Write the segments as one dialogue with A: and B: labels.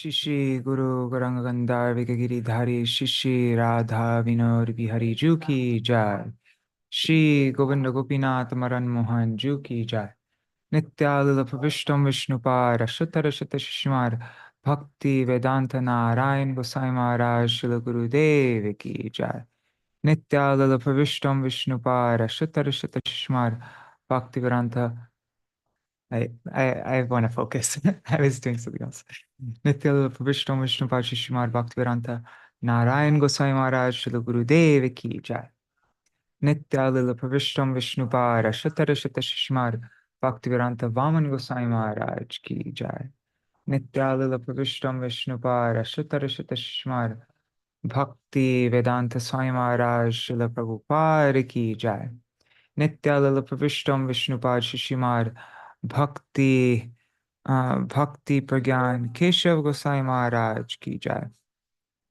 A: Shishi Guru Gauranga Gandhar Vikagiri Shishi Radha Vinod Bihari Ju Ki Jai. Shri Govinda Gopinath Maran Mohan Ju Ki Jai. Nitya Pravishtam Vishnupar Ashutara Shata Shishmar Bhakti Vedanta Narayan Gosai Maharaj Shila Guru Dev Ki Jai. Nitya Pravishtam Vishnupar Ashutara Shata Shishmar Bhakti Vedanta. I want to focus. I was doing something else. Nitya Pravishtam Vishnupar Shishmar Bhakti Vedanta Narayan Gosai Maharaj Shila Guru Dev Ki Jai. Nitya Lila Pravishtam Vishnupar Ashatara Shata Shishmar Bhaktivedanta Vaman Gosai Maharaj Ki Jai. Nitya Lila Pravishtam Vishnupar Ashatara Shata Shishmar Bhakti Vedanta Swami Maharaj Shila Prabhupada Ki Jai. Nitya Lila Pravishtam Vishnupar Shishimar Bhakti Pragyan Keshav Gosai Maharaj Ki Jai.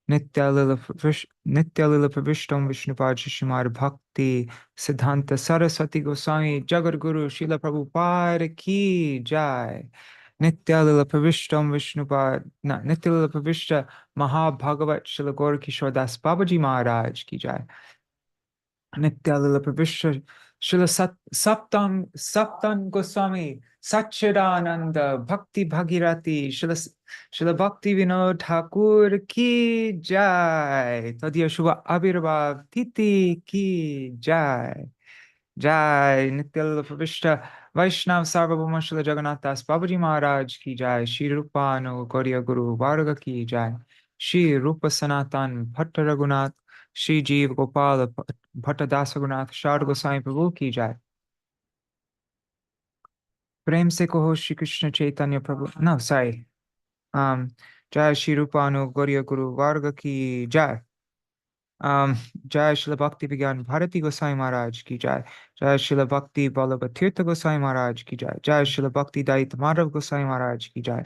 A: Nitya Lila Pravishtam Vishnupad Shishimar Bhakti Siddhanta Saraswati Goswami Jagat Guru Srila Prabhupada Ki Jai. Nitya Lila Pravishtam Nitya Lila Pravishta Mahabhagavat Srila Gaur Kishore Das Babaji Maharaj Ki Jai. Nitya Lila Pravishta Srila Saptam Goswami Satchidananda Bhakti Bhagirati Śrīla Bhaktivinoda Ṭhākura ki jai. Tadya Shubha Abhirabhav Titi ki jai. Jai Nitya Pravishta Vaishnav Sarvabhauma Śrīla Jagannath Das Babaji Maharaj ki jai. Shri Rupanu Gauriya Guru Varga ki jai. Shri Rupa Sanatan Bhatta Raghunath Shri Jeev Gopal Bhatta Dasa Raghunath Shad Gosai Prabhu ki jai. Prem se koho Shri Krishna Chaitanya Prabhu. No, sorry. Jai Shri Rupanu Gauriya Guru Varga ki jai. Jai Śrīla Bhakti Vigyan Bharati Gosai Maharaj ki jai. Jai Śrīla Bhakti Vallabha Tirtha Gosai Maharaj ki jai. Jai Śrīla Bhakti Dait Madhav Gosai Maharaj ki jai.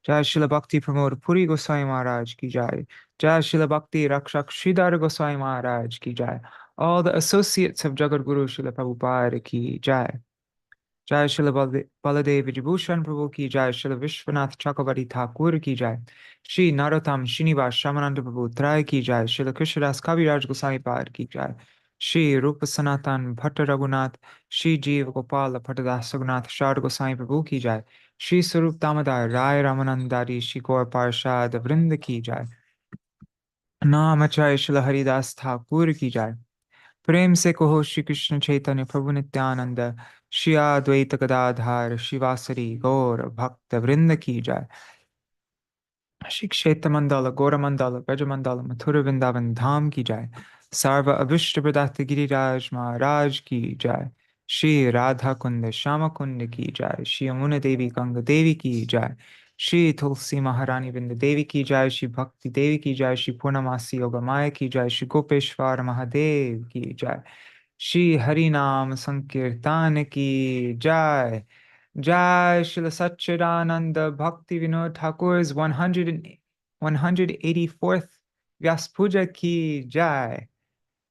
A: Jai Śrīla Bhakti Pramod Puri Gosai Maharaj ki jai. Jai Śrīla Bhakti Rakshak Sridhar Gosai Maharaj ki jai. All the associates of Jagat Guru Śrīla Prabhupada ki jai. Jai Śrīla Baladev Vijibhushan Prabhu ki jai. Śrīla Vishwanath Chakravarti Ṭhākura ki jai. Shri Narottam Srinivas Shamananda Prabhu Trai ki jai. Śrīla Krishnadas Kaviraj Gosai Pad ki jai. Shri Rupa Sanatan Bhatta Raghunath Shri Jeev Gopala Bhattadas Raghunath Shad Gosai Prabhu ki jai. Shri Sarup Damodar Rai Ramanandari Shri Gaur Parshad Vrinda ki jai. Namachay Śrīla Haridas Ṭhākura ki jai. प्रेम से कहो श्री कृष्ण चैतन्य प्रभु नित्यानंद श्री अद्वैत गदाधर शिवासरी गौर भक्त वृंद की जय. श्री क्षेत्र मंडल गौर मंडल ब्रज मंडल मथुर वृंदावन धाम की जय. सर्व अभिष्ट प्रदात गिरिराज महाराज की जय. श्री राधा कुंड श्याम कुंड की जय. श्री यमुना देवी गंगा देवी की जय. श्री तुलसी महारानी वृंद देवी की जय. श्री भक्ति देवी की जय. श्री पूर्णमासी योग माया की जय. श्री गोपेश्वर महादेव की जय. श्री हरि नाम संकीर्तन की जय. Jai Srila Satchidananda Bhaktivinoda Ṭhākura's 184th Vyas Puja ki Jai.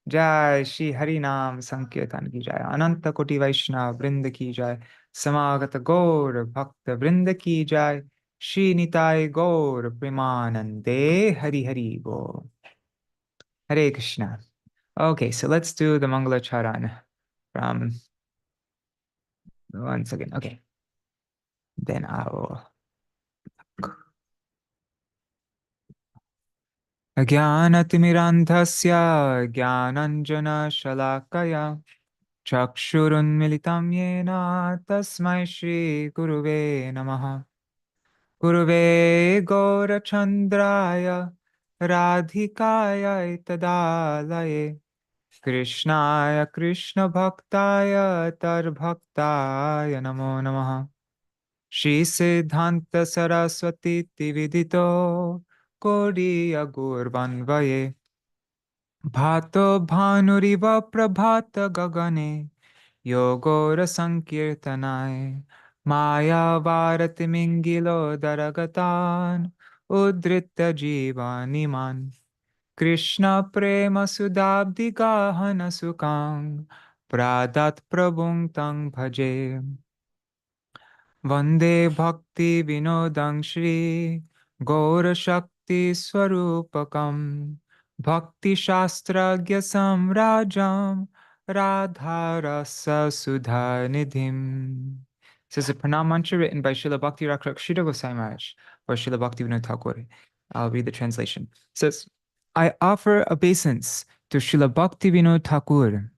A: Jai Shri Harinam Sankirtan ki Jai. Ananta Koti Vaishnava Vrinda ki Jai. Samagata Gaur Bhakta Vrinda ki Jai. Shri Nitai Gaur Premanande Hari Hari Bo. Hare Krishna. Okay, so let's do the Mangala Charan from once again. Okay. Then I will. Ajnanatimirandhasya Jnananjana-shalakaya Chakshurunmilitam yena Tasmai Shri Guruve Namaha. Guruve Gaurachandraya Radhikaya Tadalaye Krishnaya Krishna Bhaktaya Tarbhaktaya Namo Namaha. Shri Siddhanta Saraswati Tividito Kodiya Gurvanvaye Bhato Bhanuriva Prabhata Gagane Yogora Sankirtanai Maya Varati Mingilo Daragatan Udrita Jivaniman Krishna Prema Sudabdi Gahana Sukang Pradat Prabhung Tang Bhaje Vande Bhakti Vinodang Shri Gaura Shakti Swarupakam Bhakti Shastragya Samrajam Radha Rasa Sudha Nidhim. This is a pranam mantra written by Śrīla Bhaktivinoda Ṭhākura or Śrīla Bhaktivinoda Ṭhākura. I'll read the translation. It says, I offer obeisance to Śrīla Bhaktivinoda Ṭhākura,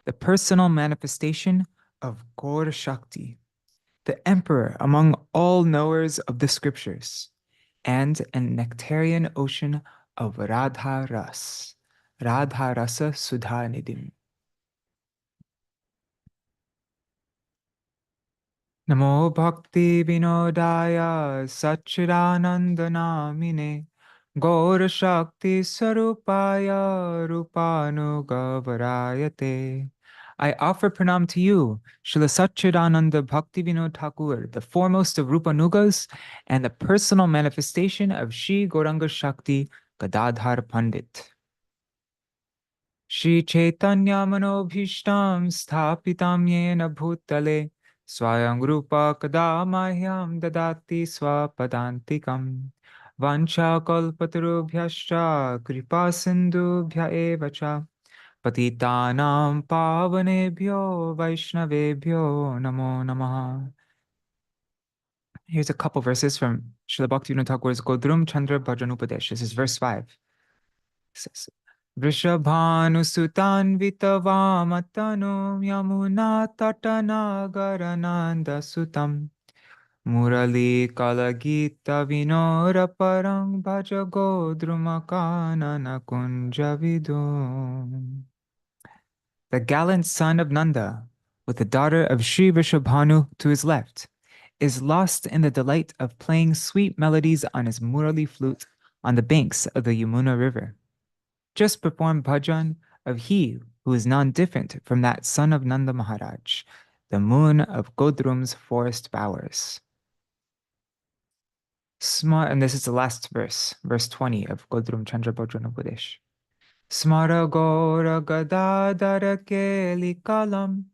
A: the personal manifestation of Gaura Shakti, the emperor among all knowers of the scriptures, and a nectarian ocean of Radha Rasa Sudha Nidhim. Namo Bhakti Vinodaya Satchidananda Namine Gaura Shakti Sarupaya Rupanugavarayate. I offer pranam to you, Srila Satchidananda Bhaktivinoda Ṭhākura, the foremost of Rupanugas and the personal manifestation of Shri Gauranga Shakti Gadadhar Pandit. Shri Chaitanya Manobhishtam Sthapitam Yena Bhutale Swayam Rupa Kada Mahyam Dadati Swapadantikam Vancha Kalpatarubhyascha Kripa Sindhubhya Evacha Patitanam Pavanebhyo Vaishnavebhyo Namo Namaha. Here's a couple verses from Śrīla Bhaktivinoda Ṭhākura's Godrum Chandra Bhajan Upadesh. This is verse 5. It says, Vrishabhanusutanvitavamatanu Yamuna Tatanagarananda Sutam Murali Kalagita Vinora Parang Bhaja Godrumakanana Kunjavidum. The gallant son of Nanda, with the daughter of Sri Vrishabhanu to his left, is lost in the delight of playing sweet melodies on his Murali flute on the banks of the Yamuna River. Just perform bhajan of he who is non-different from that son of Nanda Maharaj, the moon of Godrum's forest bowers. And this is the last verse, verse 20 of Godrum Chandra Bhajan Upadesh. Smara Gaura Gadadhara Keli Kalam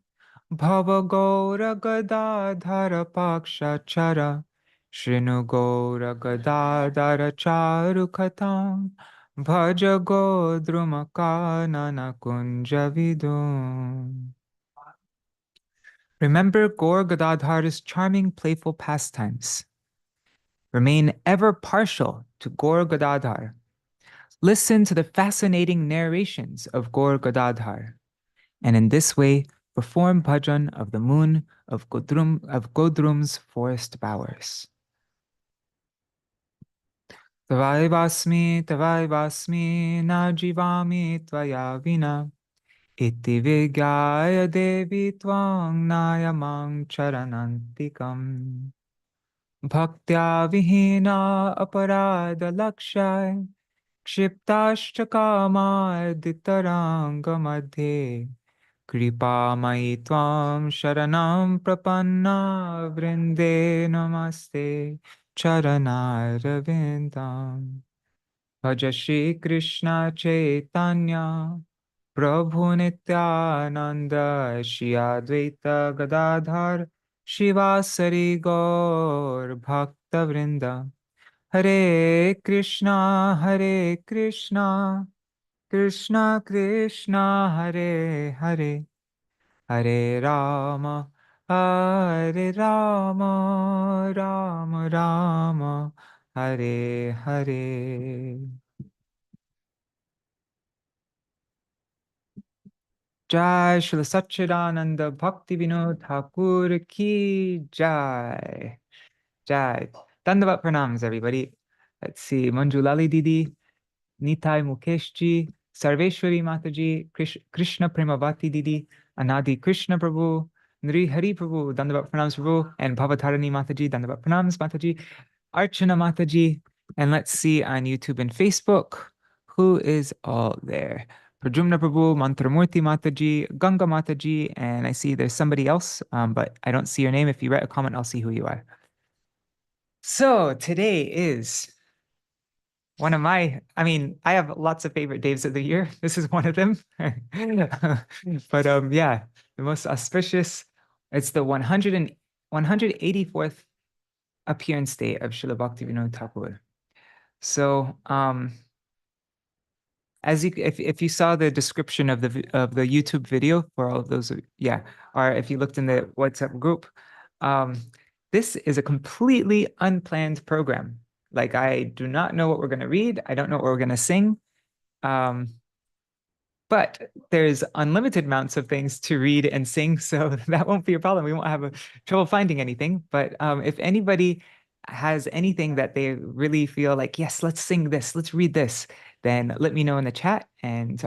A: Bhava Gaura Gadadhara Paksha Chara Shrinu Gaura Gadadhara Charu Khatam Bhaja Godrumakanana Kunjavidum. Remember Gaur Gadadhar's charming playful pastimes. Remain ever partial to Gaur Gadadhar. Listen to the fascinating narrations of Gaur Gadadhar, and in this way perform bhajan of the moon of Godrum's forest bowers. Tavai vasmi, na jivami tvaya vina, iti vigyaya devi tvang nayamang charanantikam. Bhaktya vihina aparada lakshai, क्षिप्ताश्चकामादितराङ्ग मध्ये कृपामयि त्वां शरणं प्रपन्ना वृन्दे नमस्ते चरणारविन्दम्. भज Shri Krishna Chaitanya Prabhu Nityananda Shri Advaita Gadadhar Shivasari Gaur Bhakta Vrinda. Hare Krishna, Krishna Krishna, Hare Hare, Hare Rama, Rama Rama, Hare Hare. Jai Śrīla Satchidananda Bhaktivinoda Ṭhākura ki Jai. Jai. Dandavat pranams, everybody. Let's see, Manjulali Didi, Nitai Mukeshji, Sarveshwari Mataji, Krishna Premavati Didi, Anadi Krishna Prabhu, Nri Hari Prabhu, Dandavat pranams Prabhu, and Bhavatarani Mataji, Dandavat pranams Mataji, Archana Mataji, and let's see on YouTube and Facebook, who is all there? Prajumna Prabhu, Mantramurti Mataji, Ganga Mataji, and I see there's somebody else, but I don't see your name. If you write a comment, I'll see who you are. So today is one of I have lots of favorite days of the year. This is one of them. But yeah, the most auspicious, it's the 184th appearance day of Śrīla Bhaktivinoda Ṭhākura. So as you if you saw the description of the YouTube video for all of those, yeah, or if you looked in the WhatsApp group, um, this is a completely unplanned program. Like I do not know what we're going to read. I don't know what we're going to sing. Um, but there's unlimited amounts of things to read and sing, so that won't be a problem. We won't have trouble finding anything. But if anybody has anything that they really feel like, yes, let's sing this, let's read this, then let me know in the chat,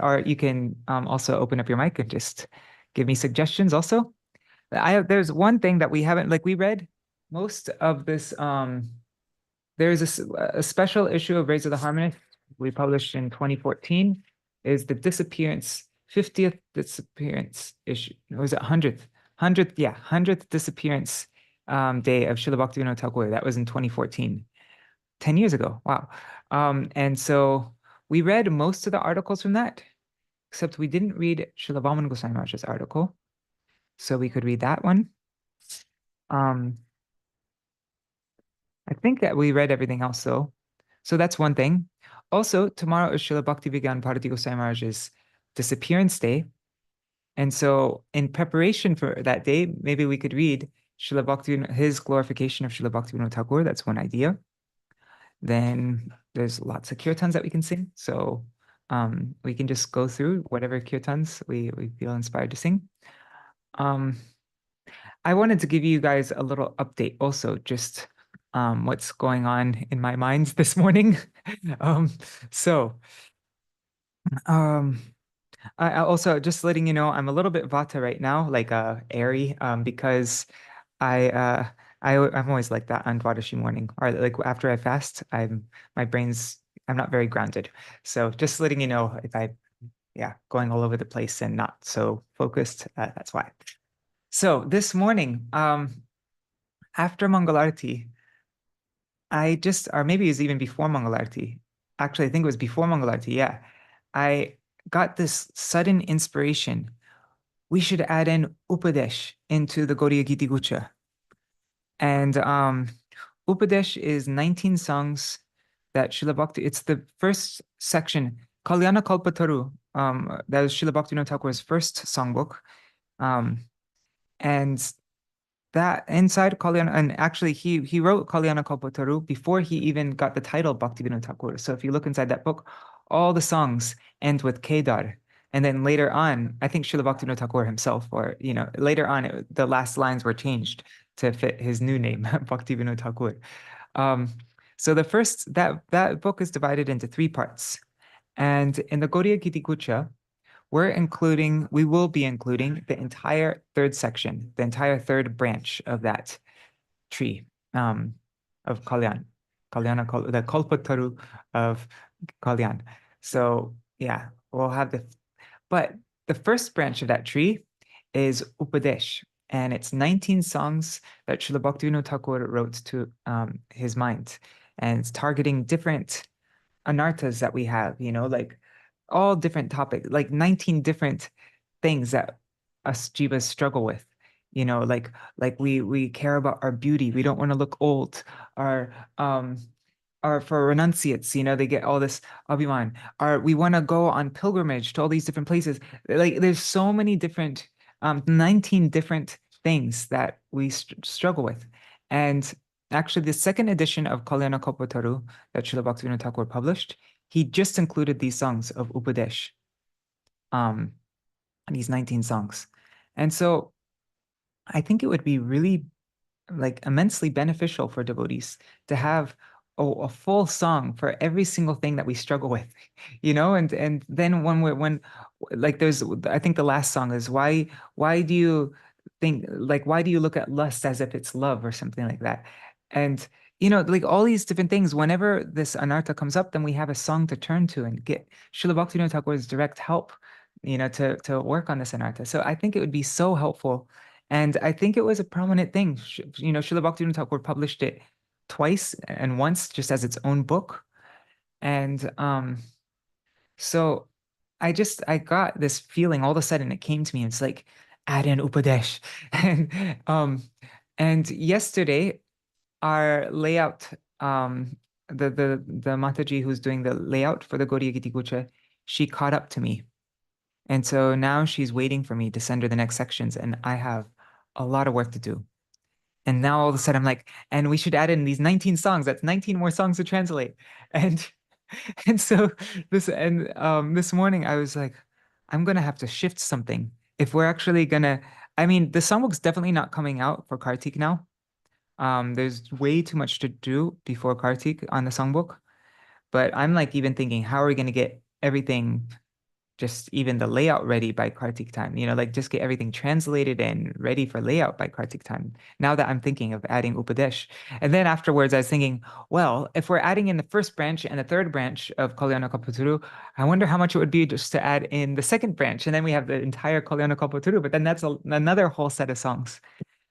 A: or you can also open up your mic and just give me suggestions also. There's one thing that we haven't, like we read most of this. There's a special issue of Rays of the Harmonic we published in 2014 is the disappearance, 50th disappearance issue. Or was it 100th? 100th, yeah, 100th disappearance day of Śrīla Bhaktivinoda Ṭhākura. That was in 2014, 10 years ago. Wow. And so we read most of the articles from that, except we didn't read Śrīla Vamana Goswami Maharaj's article. So we could read that one. I think that we read everything else though. So that's one thing. Also, tomorrow is Srila Bhaktivinoda Bharati Goswami Maharaj's disappearance day. And so in preparation for that day, maybe we could read Srila Bhaktivinoda, his glorification of Srila Bhaktivinoda Ṭhākura. That's one idea. Then there's lots of kirtans that we can sing. So we can just go through whatever kirtans we feel inspired to sing. I wanted to give you guys a little update also, just what's going on in my mind this morning. So I also just letting you know, I'm a little bit vata right now, like airy, because I'm always like that on Dwadashi morning, or like after I fast, I'm not very grounded. So just letting you know if going all over the place and not so focused, that's why. So this morning, after Mangalarti, or maybe it was even before Mangalarti. Actually, I think it was before Mangalarti. Yeah. I got this sudden inspiration. We should add in Upadesh into the Gaudiya Giti Gucha. And Upadesh is 19 songs that Srila Bhakti, it's the first section, Kalyana Kalpataru, that was Srila Bhaktivinoda Ṭhākura's first songbook. And that inside Kalyana, and actually he wrote Kalyana Kalpataru before he even got the title Bhaktivinoda Ṭhākura. So if you look inside that book, all the songs end with Kedar. And then later on, I think Srila Bhaktivinoda Ṭhākura himself, or later on, the last lines were changed to fit his new name, Bhaktivinoda Ṭhākura. So the first that book is divided into 3 parts. And in the Gaudiya Giti Gucha, we will be including the entire 3rd section, the entire 3rd branch of that tree of Kalyan, the Kalpataru of Kalyan. So yeah, we'll have but the first branch of that tree is Upadesh, and it's 19 songs that Srila Bhaktivinoda Ṭhākura wrote to his mind, and it's targeting different anarthas that we have, like all different topics, like 19 different things that us jivas struggle with. Like we care about our beauty. We don't want to look old. Or for renunciates, they get all this abhiman. Or we want to go on pilgrimage to all these different places. Like there's so many different 19 different things that we struggle with. And actually, the 2nd edition of Kalyana Kalpataru that Srila Bhaktivinoda Ṭhākura published, he just included these songs of Upadesh, these 19 songs. And so I think it would be really immensely beneficial for devotees to have a full song for every single thing that we struggle with, and then when there's, I think the last song is why do you why do you look at lust as if it's love or something like that? And all these different things, whenever this anartha comes up, then we have a song to turn to and get Srila Bhaktivinoda Ṭhākura's direct help, to work on this anartha. So I think it would be so helpful. And I think it was a prominent thing. Srila Bhaktivinoda Ṭhākura published it twice, and once just as its own book. And so I got this feeling all of a sudden, it came to me. It's like, add in Upadesh. And yesterday, our layout the Mataji who's doing the layout for the Gaudiya Giti Gucha, she caught up to me. And so now she's waiting for me to send her the next sections, and I have a lot of work to do. And now all of a sudden I'm like, and we should add in these 19 songs. That's 19 more songs to translate. And and so this morning I was like, I'm gonna have to shift something. If we're actually gonna, I mean, the songbook's definitely not coming out for Kartik now. There's way too much to do before Kartik on the songbook. But I'm like even thinking, how are we gonna get everything, just even the layout ready by Kartik time? Like just get everything translated and ready for layout by Kartik time. Now that I'm thinking of adding Upadesh. And then afterwards, I was thinking, well, if we're adding in the first branch and the third branch of Kalyana Kalpataru, I wonder how much it would be just to add in the second branch. And then we have the entire Kalyana Kalpataru, but then that's another whole set of songs.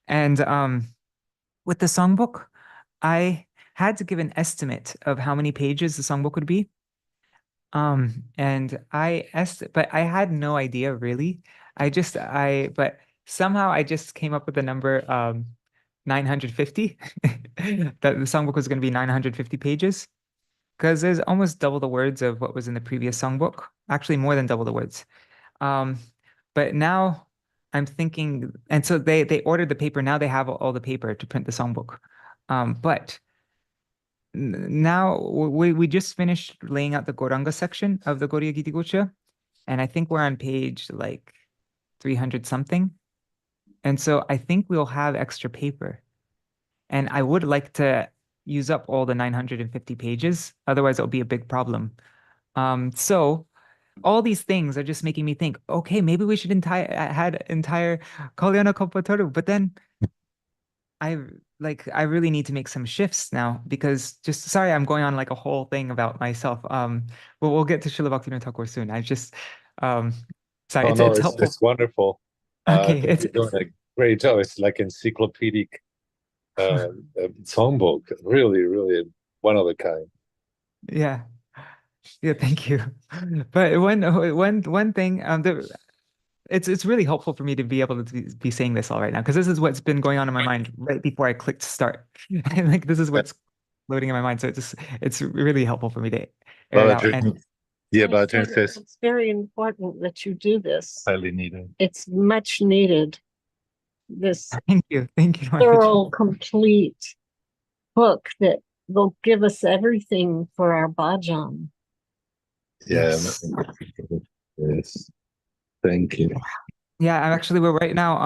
A: And with the songbook, I had to give an estimate of how many pages the songbook would be. And but I had no idea really. But somehow I just came up with the number 950 that the songbook was going to be 950 pages because there's almost double the words of what was in the previous songbook. Actually, more than double the words. Um, but now I'm thinking, and so they ordered the paper. Now they have all the paper to print the songbook. But now we just finished laying out the Goranga section of the Gaudiya Giti Gocha, and I think we're on page like 300 something. And so I think we'll have extra paper. And I would like to use up all the 950 pages. Otherwise, it'll be a big problem. So all these things are just making me think, okay, maybe we should had entire Kalyana Kalpataru. But then I I really need to make some shifts now because just sorry, I'm going on like a whole thing about myself. But we'll get to Śrīla Bhaktivinoda Ṭhākura soon. I just sorry,
B: Oh no,
A: it's helpful.
B: it's wonderful. I
A: Okay,
B: think you're doing a great job. It's like encyclopedic songbook. Really, really one of a kind.
A: yeah. Yeah, thank you. But one thing, it's really helpful for me to be able to be saying this all right now because this is what's been going on in my mind right before I clicked start. And like this is
B: Yeah.
A: what's loading in my mind. So it's really helpful for me to air it
B: Baba
A: out. And
B: Dream, yeah, Baba Dream says
C: It's very important that you do this.
B: highly needed.
C: It's much needed. This
A: thank you, Mataji.
C: thorough, complete book that will give us everything for our bhajan.
B: Yeah,
A: Yes.
B: yes. Thank you.
A: Yeah, we're right now.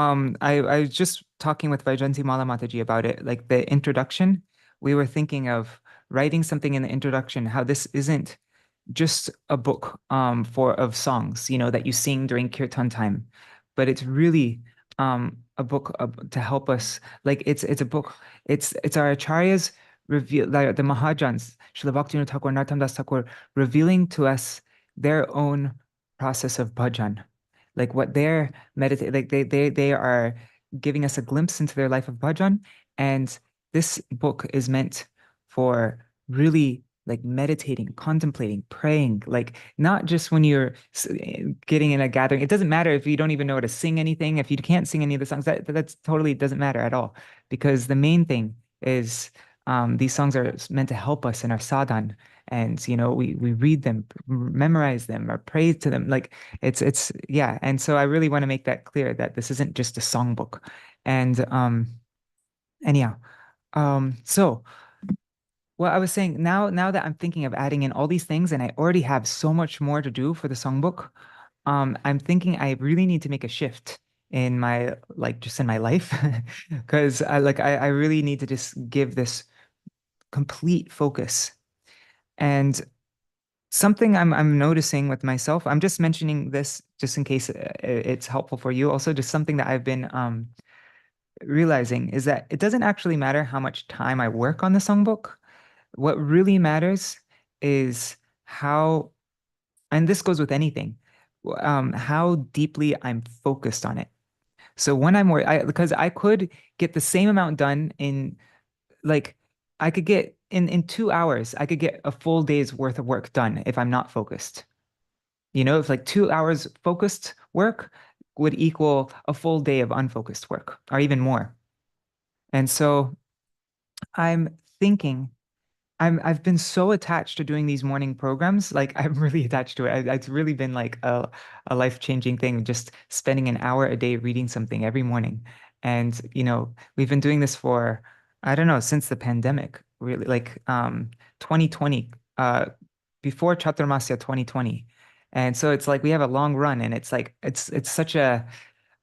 A: I was just talking with Vaijanti Mala Mataji about it, like the introduction. We were thinking of writing something in the introduction, how this isn't just a book for of songs, that you sing during kirtan time, but it's really a book to help us. Like it's a book. It's our acharyas reveal, like the Mahajans, Śrīla Bhaktivinoda Ṭhākura, Narottam Das Thakur, revealing to us their own process of bhajan, like what they're meditating, like they are giving us a glimpse into their life of bhajan. And this book is meant for really like meditating, contemplating, praying, like not just when you're getting in a gathering. It doesn't matter if you don't even know how to sing anything. If you can't sing any of the songs, that's totally doesn't matter at all. Because the main thing is these songs are meant to help us in our sadhan. And we read them, memorize them, or pray to them. Like it's yeah. And so I really want to make that clear that this isn't just a songbook. And yeah. So well, I was saying now that I'm thinking of adding in all these things and I already have so much more to do for the songbook, I'm thinking I really need to make a shift in my like just in my life because I really need to just give this complete focus. And something I'm noticing with myself, I'm just mentioning this just in case it's helpful for you. Also, just something that I've been realizing is that it doesn't actually matter how much time I work on the songbook. What really matters is how, and this goes with anything, how deeply I'm focused on it. So when because I could get the same amount done in like, I could get in 2 hours, I could get a full day's worth of work done if I'm not focused. If like 2 hours focused work would equal a full day of unfocused work or even more. And so I'm thinking I've been so attached to doing these morning programs. Like I'm really attached to it. It's really been like a life-changing thing, just spending an hour a day reading something every morning. And we've been doing this for, I don't know, since the pandemic, really, like 2020, before Chaturmasya 2020. And so it's like we have a long run, and it's like it's such a,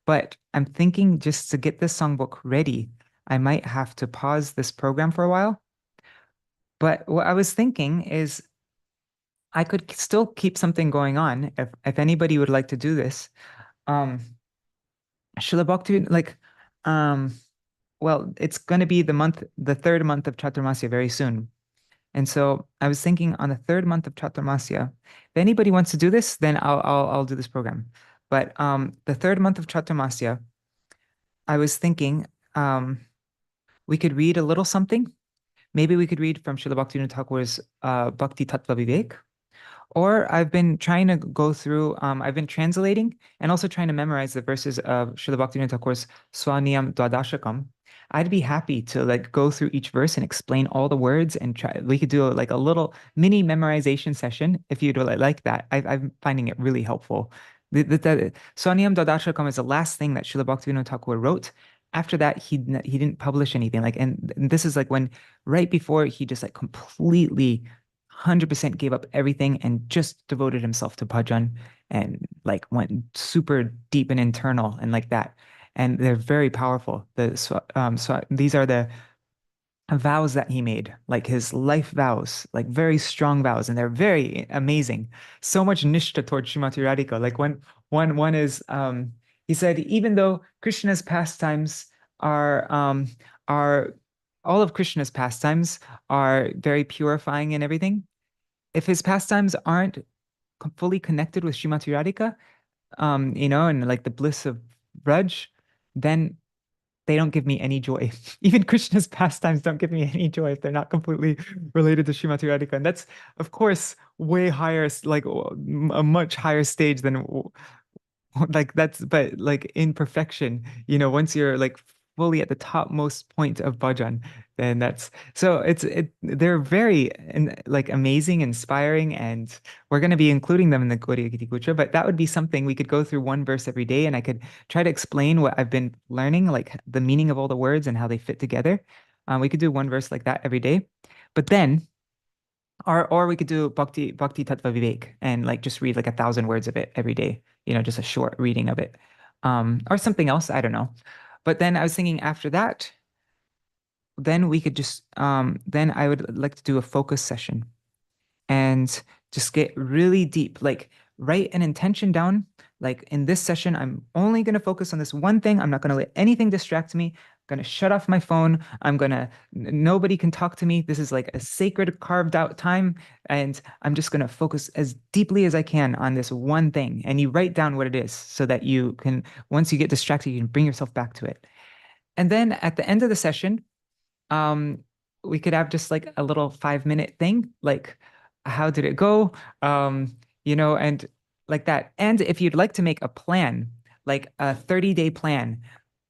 A: but I'm thinking just to get this songbook ready, I might have to pause this program for a while. But what I was thinking is I could still keep something going on if anybody would like to do this. Um, Srila Bhakti, like, um, well, it's going to be the third month of Chaturmasya very soon. And so I was thinking on the third month of Chaturmasya, if anybody wants to do this, then I'll do this program. But the third month of Chaturmasya, I was thinking we could read a little something. Maybe we could read from Srila Bhaktivinoda Ṭhākura's Bhakti Tattva Vivek. Or I've been trying to go through, I've been translating and also trying to memorize the verses of Srila Bhaktivinoda Thakur's Swaniyam Dwadashakam. I'd be happy to like go through each verse and explain all the words and try. We could do like a little mini memorization session if you'd like that. I'm finding it really helpful. The Swaniyam Dwadashakam is the last thing that Srila Bhaktivinoda Thakur wrote. After that, he didn't publish anything. Like, and this is like when right before he just like completely 100% gave up everything and just devoted himself to bhajan and like went super deep and internal and like that. And they're very powerful. So these are the vows that he made, like his life vows, like very strong vows, and they're very amazing. So much nishta towards Srimati Radhika. Like one is he said, even though Krishna's pastimes are all of Krishna's pastimes are very purifying and everything, if his pastimes aren't fully connected with Srimati Radhika, and like the bliss of Braj, then they don't give me any joy. Even Krishna's pastimes don't give me any joy if they're not completely related to Srimati Radhika. And that's, of course, way higher, like a much higher stage than like that's, but like in perfection, once you're like fully at the topmost point of bhajan, then that's so they're very like amazing, inspiring, and we're going to be including them in the Gaudiya Giti Gutra, but that would be something we could go through one verse every day, and I could try to explain what I've been learning, like the meaning of all the words and how they fit together. We could do one verse like that every day, but then or we could do Bhakti Tattva Vivek and like just read like 1,000 words of it every day, just a short reading of it. Or something else, I don't know. But then I was thinking after that, then we could just then I would like to do a focus session and just get really deep, like write an intention down. Like in this session, I'm only going to focus on this one thing. I'm not going to let anything distract me. I'm going to shut off my phone. Nobody can talk to me. This is like a sacred carved out time. And I'm just going to focus as deeply as I can on this one thing. And you write down what it is so that you can, once you get distracted, you can bring yourself back to it. And then at the end of the session, um, we could have just like a little 5-minute thing, like how did it go? And like that. And if you'd like to make a plan, like a 30-day plan,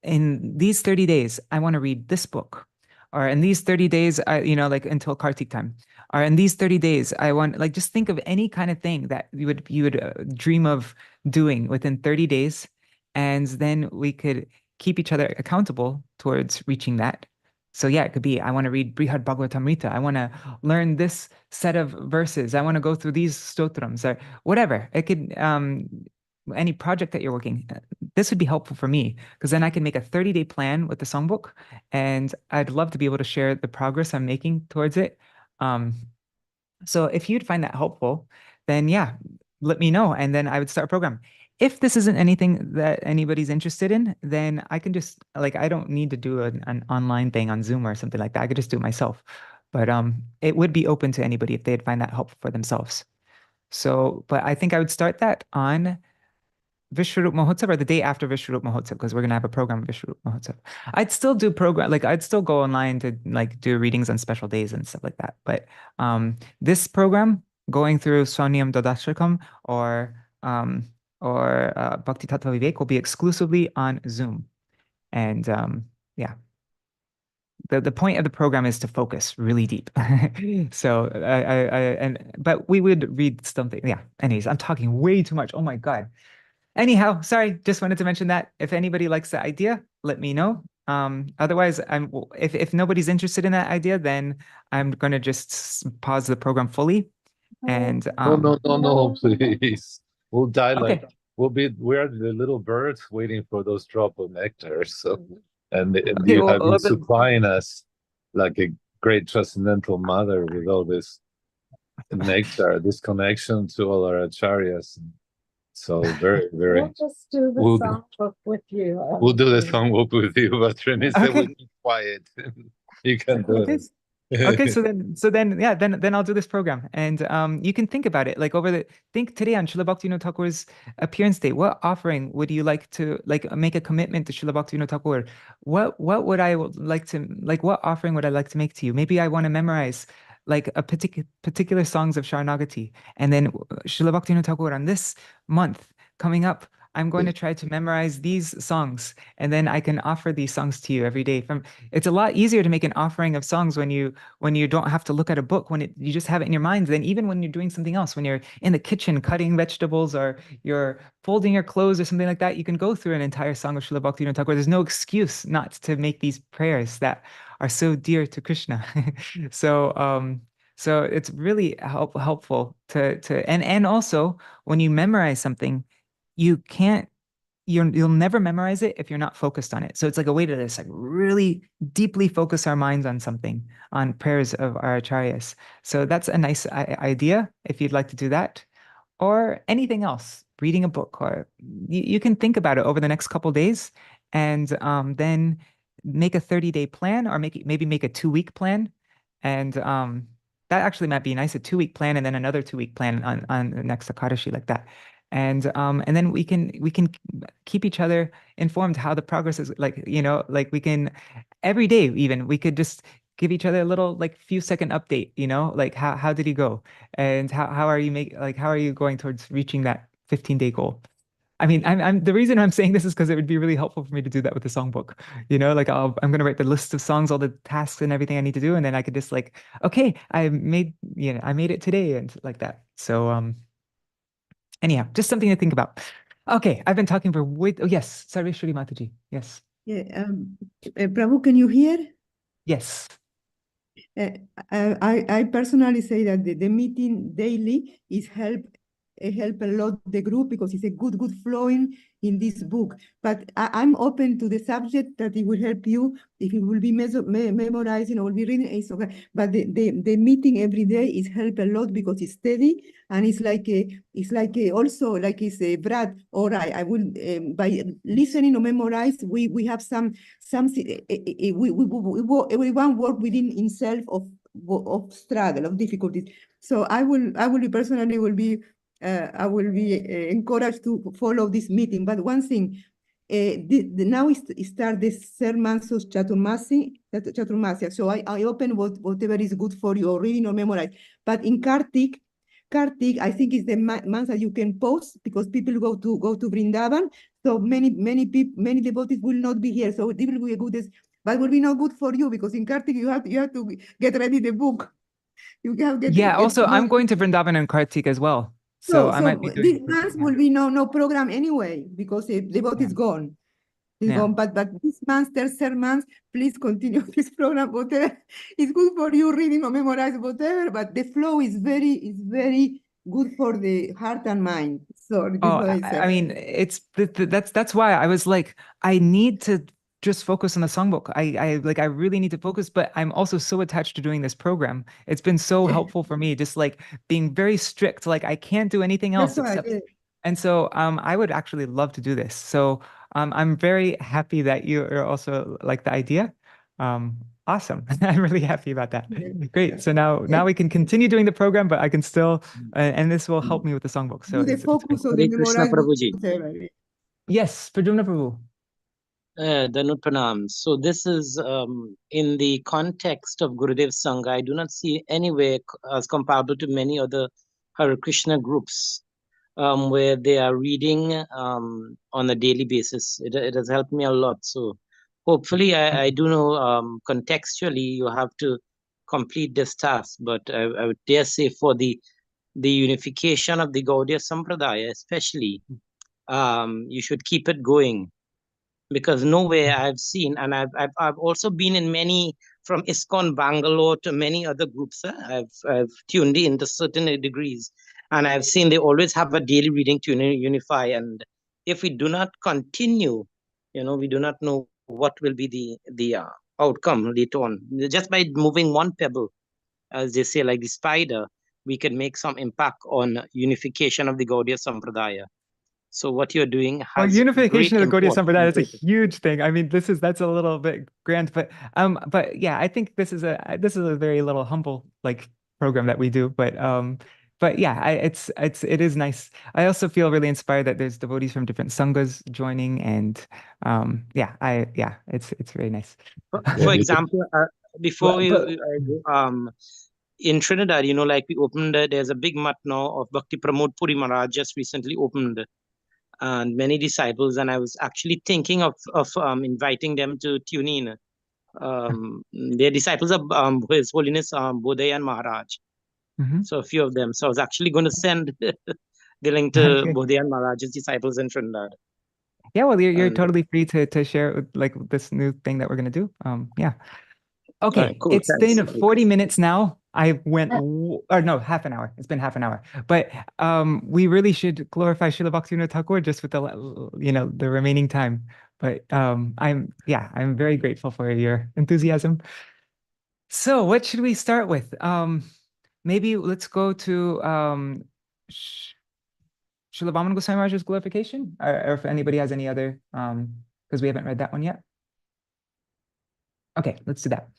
A: in these 30 days, I want to read this book. Or in these 30 days, like until Kartik time. Or in these 30 days, I want like just think of any kind of thing that you would dream of doing within 30 days. And then we could keep each other accountable towards reaching that. So yeah, it could be, I want to read Brihad Bhagavatamrita. I want to learn this set of verses. I want to go through these stotrams or whatever. It could, any project that you're working, this would be helpful for me because then I can make a 30-day plan with the songbook, and I'd love to be able to share the progress I'm making towards it. So if you'd find that helpful, then yeah, let me know, and then I would start a program. If this isn't anything that anybody's interested in, then I can just like I don't need to do an online thing on Zoom or something like that. I could just do it myself. But it would be open to anybody if they'd find that helpful for themselves. So, but I think I would start that on Vishwarup Mahotsav or the day after Vishwarup Mahotsav because we're gonna have a program of Vishwarup Mahotsav. I'd still do program like I'd still go online to like do readings on special days and stuff like that. But this program going through Swaniyam Dodashakam or Bhakti Tattva Vivek will be exclusively on Zoom. And yeah, the point of the program is to focus really deep. So but we would read something. Yeah. Anyways, I'm talking way too much. Oh my God. Anyhow, sorry, just wanted to mention that. If anybody likes the idea, let me know. Otherwise, if nobody's interested in that idea, then I'm gonna just pause the program fully. And
B: No, please. We'll die
A: okay.
B: we're the little birds waiting for those drop of nectar. So, and
A: Okay,
B: you have been
A: well,
B: supplying us like a great transcendental mother with all this nectar, this connection to all our acharyas. So very, very.
C: We'll just do the
B: We'll-
C: songbook with you.
B: We'll do the songbook with you, but Renee said
A: Okay.
B: we'll be quiet. You can do
A: Okay.
B: it.
A: Okay, so then yeah, then I'll do this program. And you can think about it, like think today on Śrīla Bhaktivinoda Ṭhākura's appearance day. What offering would you like to make a commitment to Śrīla Bhaktivinoda Ṭhākura? What would I like to what offering would I like to make to you? Maybe I want to memorize like a particular songs of Sharanagati. And then Śrīla Bhaktivinoda Ṭhākura on this month coming up, I'm going to try to memorize these songs, and then I can offer these songs to you every day. It's a lot easier to make an offering of songs when you don't have to look at a book, you just have it in your mind. Then even when you're doing something else, when you're in the kitchen cutting vegetables or you're folding your clothes or something like that, you can go through an entire song of Śrīla Bhaktivinoda Ṭhākura. There's no excuse not to make these prayers that are so dear to Krishna. So it's really helpful and also when you memorize something, you'll never memorize it if you're not focused on it. So it's like a way to just like really deeply focus our minds on something, on prayers of our acharyas. So that's a nice idea if you'd like to do that, or anything else, reading a book, or you can think about it over the next couple days, and then make a 30-day plan, or maybe make a 2-week plan, and that actually might be nice, a 2-week plan and then another 2-week plan on the next Akadashi like that. And then we can keep each other informed how the progress is, like we can every day, even we could just give each other a little like few second update, like how did you go, and how are you going towards reaching that 15-day goal. I mean, I'm the reason I'm saying this is because it would be really helpful for me to do that with the songbook. Like I'm gonna write the list of songs, all the tasks and everything I need to do, and then I could just like, okay, I made it today, and like that. So anyhow, just something to think about. Okay, I've been talking for oh yes, Sarveshwari Mataji. Yes.
D: Yeah, Prabhu, can you hear?
A: Yes.
D: I personally say that the meeting daily is help a lot the group, because it's a good flowing in this book. But I'm open to the subject that it will help you. If it will be memorizing or will be reading, it's okay. But the meeting every day is help a lot because it's steady, and it's also like it's a Brad. Or I will by listening or memorize, we have something. Everyone work within himself of struggle, of difficulties. So I will be personally encouraged to follow this meeting. But one thing, now start the third month of Chaturmasya. So I open whatever is good for you, or reading or memorize. But in Kartik, I think is the month that you can post, because people go to Vrindavan. So many devotees will not be here. So it will be a good, but will be not good for you, because in Kartik you have to get ready the book.
A: Also, I'm going to Vrindavan and Kartik as well. So I might be doing
D: this month will be no program anyway, because the vote is gone. It's gone. But this month, third month, please continue this program. Whatever it's good for you, reading or memorize, whatever. But the flow is very good for the heart and mind. So
A: I mean, that's why I was like, I need to just focus on the songbook. I really need to focus, but I'm also so attached to doing this program. It's been so helpful for me, just like being very strict. Like I can't do anything else except. And so I would actually love to do this. So I'm very happy that you are also like the idea. Awesome. I'm really happy about that. Great. So now we can continue doing the program, but I can still, and this will help me with the songbook. So
D: the focus on the
E: Krishna Prabhuji.
A: Yes, Pradumna Prabhu.
E: Danut Pranam. So this is in the context of Gurudev Sangha. I do not see anywhere as comparable to many other Hare Krishna groups where they are reading on a daily basis. It has helped me a lot. So hopefully, I do know contextually you have to complete this task, but I would dare say for the unification of the Gaudiya Sampradaya, especially, you should keep it going, because nowhere I've seen, and I've also been in many, from ISKCON Bangalore to many other groups. I've tuned in to certain degrees, and I've seen they always have a daily reading to unify. And if we do not continue, we do not know what will be the outcome later on. Just by moving one pebble, as they say, like the spider, we can make some impact on unification of the Gaudiya Sampradaya. So what you're doing
A: Well,
E: has
A: unification
E: great
A: of the Gaudiya
E: import.
A: Sampradaya, that's a huge thing. I mean, that's a little bit grand, but yeah, I think this is a very little humble like program that we do, but yeah, it is nice. I also feel really inspired that there's devotees from different sanghas joining, and yeah, it's very nice.
E: For example, before
A: But-
E: I go, in Trinidad, like we opened, there's a big mutt now of Bhakti Pramod Puri Maharaj just recently opened, and many disciples, and I was actually thinking of inviting them to tune in. They're disciples of His Holiness Bodhayan Maharaj.
A: Mhm.
E: So a few of them. So I was actually going to send the link to
A: Okay.
E: Bodhayan Maharaj's disciples in Trinidad.
A: Yeah, well, you're
E: And-
A: totally free to share like this new thing that we're gonna do. Yeah. Okay,
E: Alright, cool,
A: it's
E: thanks.
A: been 40 minutes now. I went, or no, half an hour. It's been half an hour. But we really should glorify Śrīla Bhaktivinoda Ṭhākura just with the remaining time. But I'm very grateful for your enthusiasm. So what should we start with? Maybe let's go to Śrīla Bhāman Goswami Maharaj's glorification, or if anybody has any other, because we haven't read that one yet. Okay, let's do that.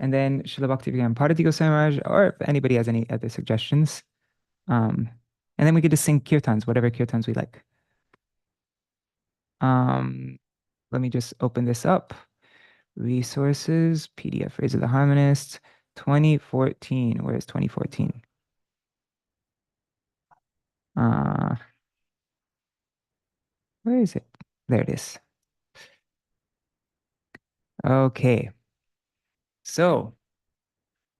A: And then Śrīla Bhaktivinoda Ṭhākura Goswami Maharaj, or if anybody has any other suggestions. And then we could just sing kirtans, whatever kirtans we like. Let me just open this up. Resources, PDF, Phrase of the Harmonist, 2014. Where is 2014? Where is it? There it is. Okay. So,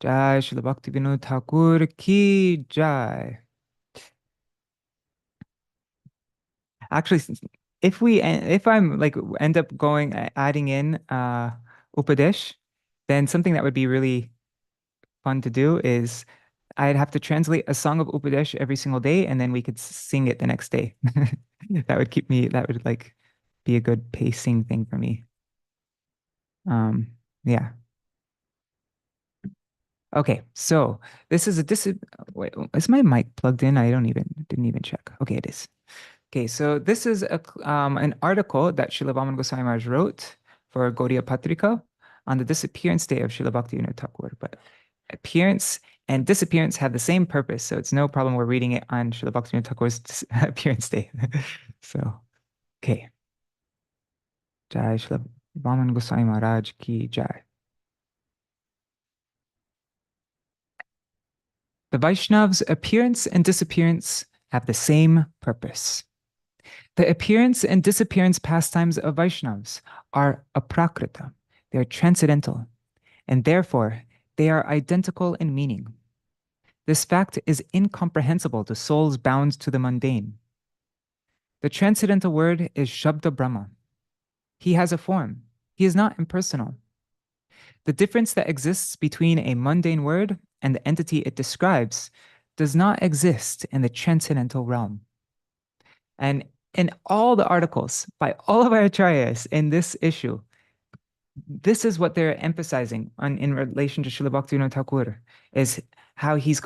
A: Jai Śrīla Bhaktivinoda Ṭhākura ki Jai. Actually, if I'm like end up adding in Upadesh, then something that would be really fun to do is I'd have to translate a song of Upadesh every single day, and then we could sing it the next day. That would like be a good pacing thing for me. Yeah. Okay, so this is wait, is my mic plugged in? I didn't even check. Okay, it is. Okay, so this is an article that Śrīla Bhāman Goswami Maharaj wrote for Gaudiya Patrika on the disappearance day of Śrīla Bhaktivinoda Ṭhākura. But appearance and disappearance have the same purpose, so it's no problem we're reading it on Śrīla Bhaktivinoda Ṭhākura's appearance day. So, okay. Jai Śrīla Bhāman Goswami Maharaj ki Jai. The Vaishnav's appearance and disappearance have the same purpose. The appearance and disappearance pastimes of Vaishnavas are aprakrita. They are transcendental, and therefore they are identical in meaning. This fact is incomprehensible to souls bound to the mundane. The transcendental word is Shabda Brahma. He has a form. He is not impersonal. The difference that exists between a mundane word and the entity it describes does not exist in the transcendental realm. And in all the articles by all of our acharyas in this issue, this is what they're emphasizing in relation to Śrīla Bhaktivinoda Ṭhākura, is how he's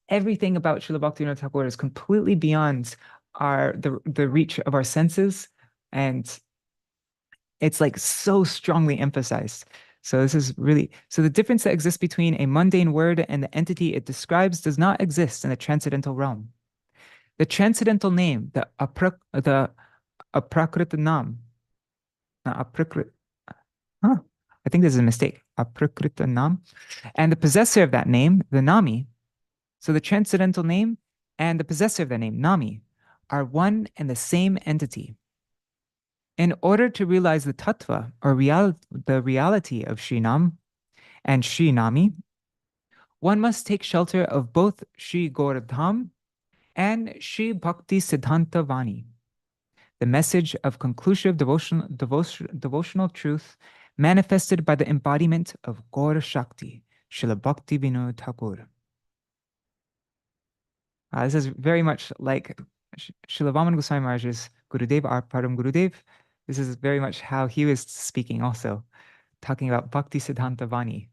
A: everything about Śrīla Bhaktivinoda Ṭhākura is completely beyond the reach of our senses, and it's like so strongly emphasized. So this is really, so the difference that exists between a mundane word and the entity it describes does not exist in the transcendental realm. The transcendental name, the aprakrita nam, I think this is a mistake, aprakrita nam, and the possessor of that name, the nami. So the transcendental name and the possessor of that name, nami, are one and the same entity. In order to realize the tattva, or the reality of Shrinam and Shrinami, one must take shelter of both Shri Gaurdham and Shri Bhakti Siddhanta Vani, the message of conclusive devotional truth manifested by the embodiment of Gaur Shakti, Śrīla Bhaktivinoda Ṭhākura. This is very much like Śrīla Vāman Goswami Maharaj's Gurudev, our Param Gurudev. This is very much how he was speaking also, talking about Bhakti Siddhanta Vani,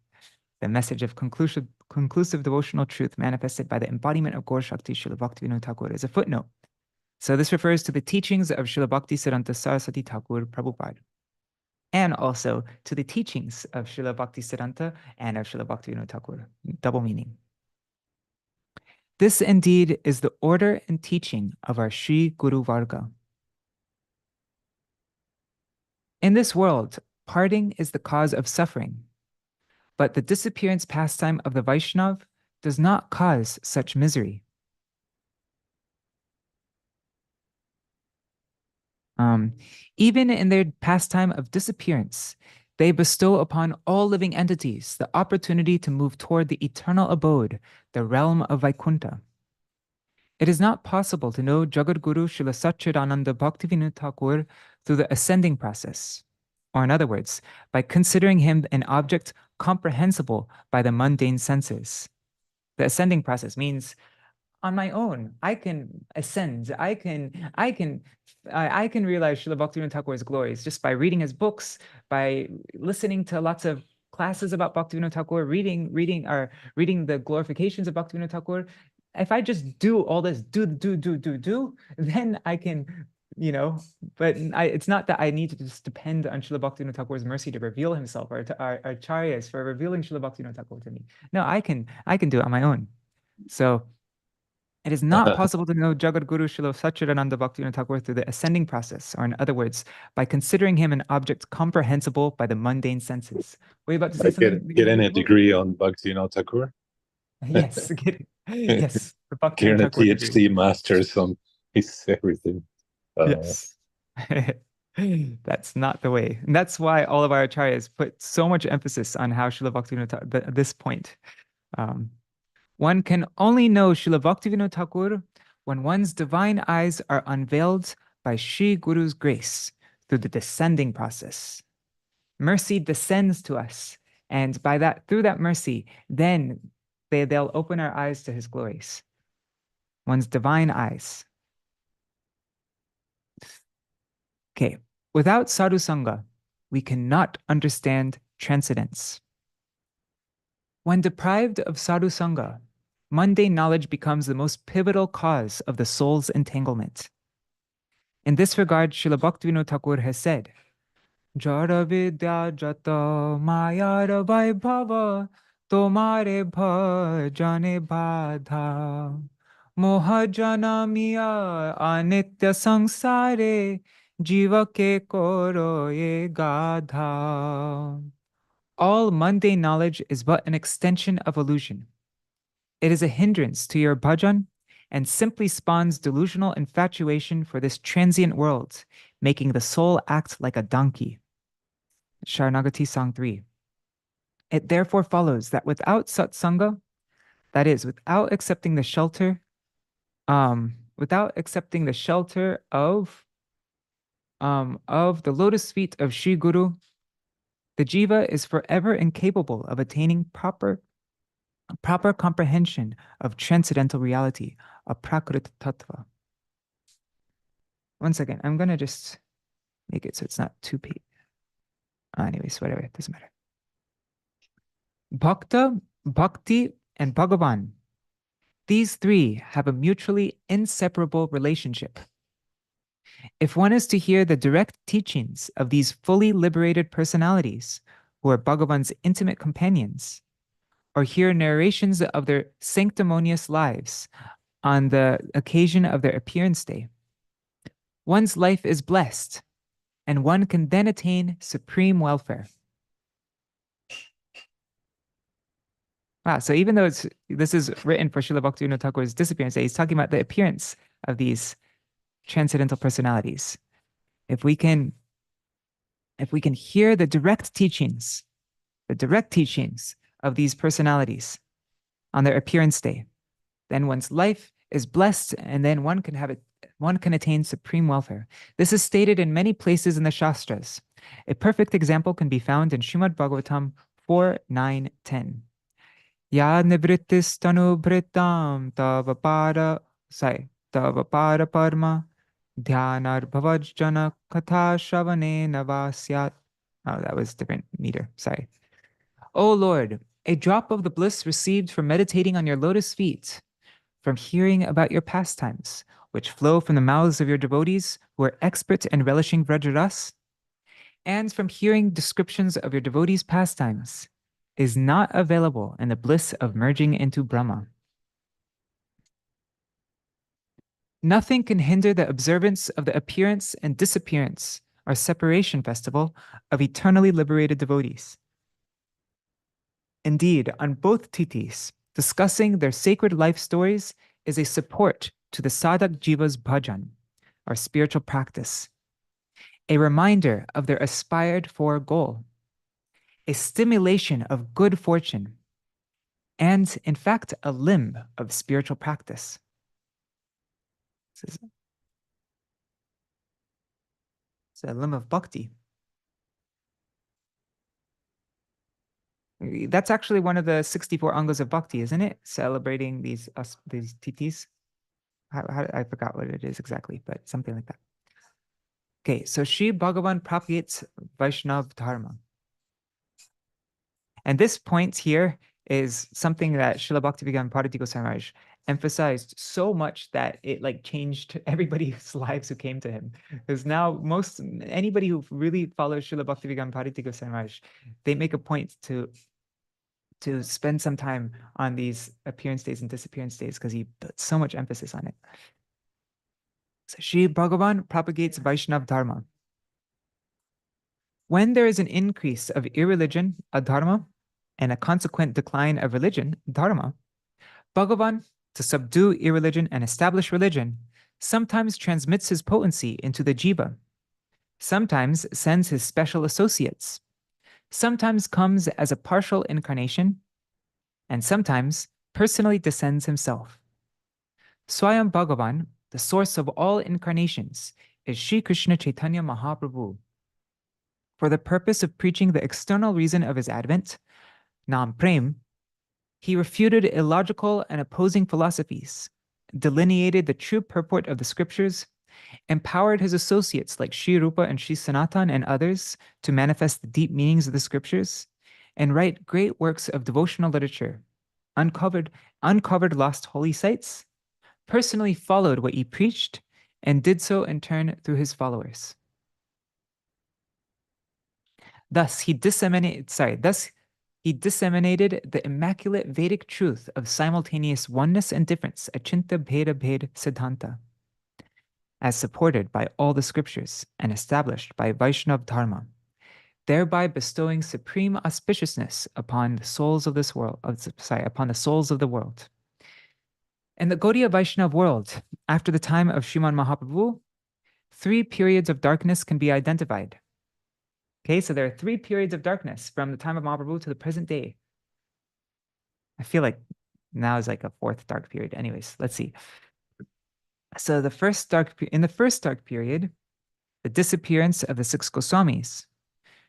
A: the message of conclusive devotional truth manifested by the embodiment of Gaur Shakti, Śrīla Bhaktivinoda Ṭhākura, as a footnote. So this refers to the teachings of Śrīla Bhakti Siddhanta Saraswati Thakur Prabhupada, and also to the teachings of Śrīla Bhakti Siddhanta and of Śrīla Bhaktivinoda Ṭhākura, double meaning. This indeed is the order and teaching of our Shri Guru Varga. In this world, parting is the cause of suffering, but the disappearance pastime of the Vaishnav does not cause such misery. Even in their pastime of disappearance, they bestow upon all living entities the opportunity to move toward the eternal abode, the realm of Vaikuntha. It is not possible to know Jagadguru Śrīla Satchidananda Bhaktivinoda Ṭhākura through the ascending process, or in other words, by considering him an object comprehensible by the mundane senses. The ascending process means on my own, I can ascend. I can realize Śrīla Bhaktivinoda Ṭhākura's glories just by reading his books, by listening to lots of classes about Bhaktivinoda Ṭhākura, reading the glorifications of Bhaktivinoda Ṭhākura. If I just do all this, then I can, but it's not that I need to just depend on Śrīla Bhaktivinoda Ṭhākura's mercy to reveal himself, or to our acharyas for revealing Śrīla Bhaktivinoda Ṭhākura to me. No, I can do it on my own. So it is not possible to know Jagadguru Śrīla Satchidananda Bhaktivinoda Ṭhākura through the ascending process, or in other words, by considering him an object comprehensible by the mundane senses. Were you about to say something?
B: Getting a degree on Bhaktivinoda Ṭhākura?
A: Yes, yes. The
B: Getting a
A: Ṭhākura
B: PhD
A: degree.
B: master's on his everything.
A: Yes. That's not the way. And that's why all of our acharyas put so much emphasis on how Śrīla Bhaktivinoda Ṭhākura, at this point. One can only know Śrīla Bhaktivinoda Ṭhākura when one's divine eyes are unveiled by Shri Guru's grace through the descending process. Mercy descends to us, and through that mercy, then they'll open our eyes to his glories. One's divine eyes. Okay, without sadhu sangha, we cannot understand transcendence. When deprived of sadhu sangha, mundane knowledge becomes the most pivotal cause of the soul's entanglement. In this regard, Śrīla Bhaktivinoda Ṭhākura has said, Jara vidya jata mayara vaibhava tomare bhajane badha moha janamiya anitya sangsare jiva ke koro ye gadha. All mundane knowledge is but an extension of illusion. It is a hindrance to your bhajan and simply spawns delusional infatuation for this transient world, making the soul act like a donkey. Sharanagati Song 3. It therefore follows that without satsanga, that is, without accepting the shelter of the lotus feet of Shri Guru, the jiva is forever incapable of attaining proper comprehension of transcendental reality, a prakriti tattva. One second, I'm gonna just make it so it's not too paid. Anyways, whatever, it doesn't matter. Bhakta, Bhakti, and Bhagavan. These three have a mutually inseparable relationship. If one is to hear the direct teachings of these fully liberated personalities, who are Bhagavan's intimate companions, or hear narrations of their sanctimonious lives on the occasion of their appearance day, one's life is blessed, and one can then attain supreme welfare. Wow, so even though this is written for Śrīla Bhaktivinoda Ṭhākura's disappearance day, he's talking about the appearance of these transcendental personalities. If we can if we can hear the direct teachings of these personalities on their appearance day, then one's life is blessed, and then one can attain supreme welfare. This is stated in many places in the Shastras. A perfect example can be found in Srimad Bhagavatam 4:9-10. Ya nivrittis tanu britam tava para parma dhyanar bhavajjana katha shavane navasyat. Oh, that was different meter. Sorry. O Lord, a drop of the bliss received from meditating on your lotus feet, from hearing about your pastimes, which flow from the mouths of your devotees who are expert in relishing Vrajaras, and from hearing descriptions of your devotees' pastimes, is not available in the bliss of merging into Brahma. Nothing can hinder the observance of the appearance and disappearance or separation festival of eternally liberated devotees. Indeed, on both titis, discussing their sacred life stories is a support to the sadhak jiva's bhajan, or spiritual practice, a reminder of their aspired for goal, a stimulation of good fortune, and in fact, a limb of spiritual practice. It's a limb of bhakti. That's actually one of the 64 angas of bhakti, isn't it? Celebrating these titis. I forgot what it is exactly, but something like that. Okay, so Sri Bhagavan propagates Vaishnav Dharma. And this point here is something that Śrīla Bhaktivinoda Ṭhākura Maharaj emphasized so much that it like changed everybody's lives who came to him. Because now anybody who really follows Śrīla Bhaktivinoda Ṭhākura Maharaj, they make a point to spend some time on these appearance days and disappearance days because he put so much emphasis on it. So Sri Bhagavan propagates Vaishnav Dharma. When there is an increase of irreligion, adharma, and a consequent decline of religion, dharma, Bhagavan, to subdue irreligion and establish religion, sometimes transmits his potency into the jiva, sometimes sends his special associates, sometimes comes as a partial incarnation, and sometimes personally descends himself. Swayam Bhagavan, the source of all incarnations, is Sri Krishna Chaitanya Mahaprabhu. For the purpose of preaching the external reason of his advent, Nam Prem, he refuted illogical and opposing philosophies, delineated the true purport of the scriptures, empowered his associates like Sri Rupa and Sri Sanatan and others to manifest the deep meanings of the scriptures, and write great works of devotional literature, uncovered lost holy sites, personally followed what he preached, and did so in turn through his followers. Thus, he disseminated the immaculate Vedic truth of simultaneous oneness and difference, Achinta Bheda Bhed Siddhanta, as supported by all the scriptures and established by Vaishnav Dharma, thereby bestowing supreme auspiciousness upon the souls of this world, upon the souls of the world. In the Gaudiya Vaishnav world, after the time of Sriman Mahaprabhu, 3 periods of darkness can be identified. Okay, so there are 3 periods of darkness from the time of Mahaprabhu to the present day. I feel like now is like a 4th dark period. Anyways, let's see. So in the first dark period, the disappearance of the 6 Goswamis,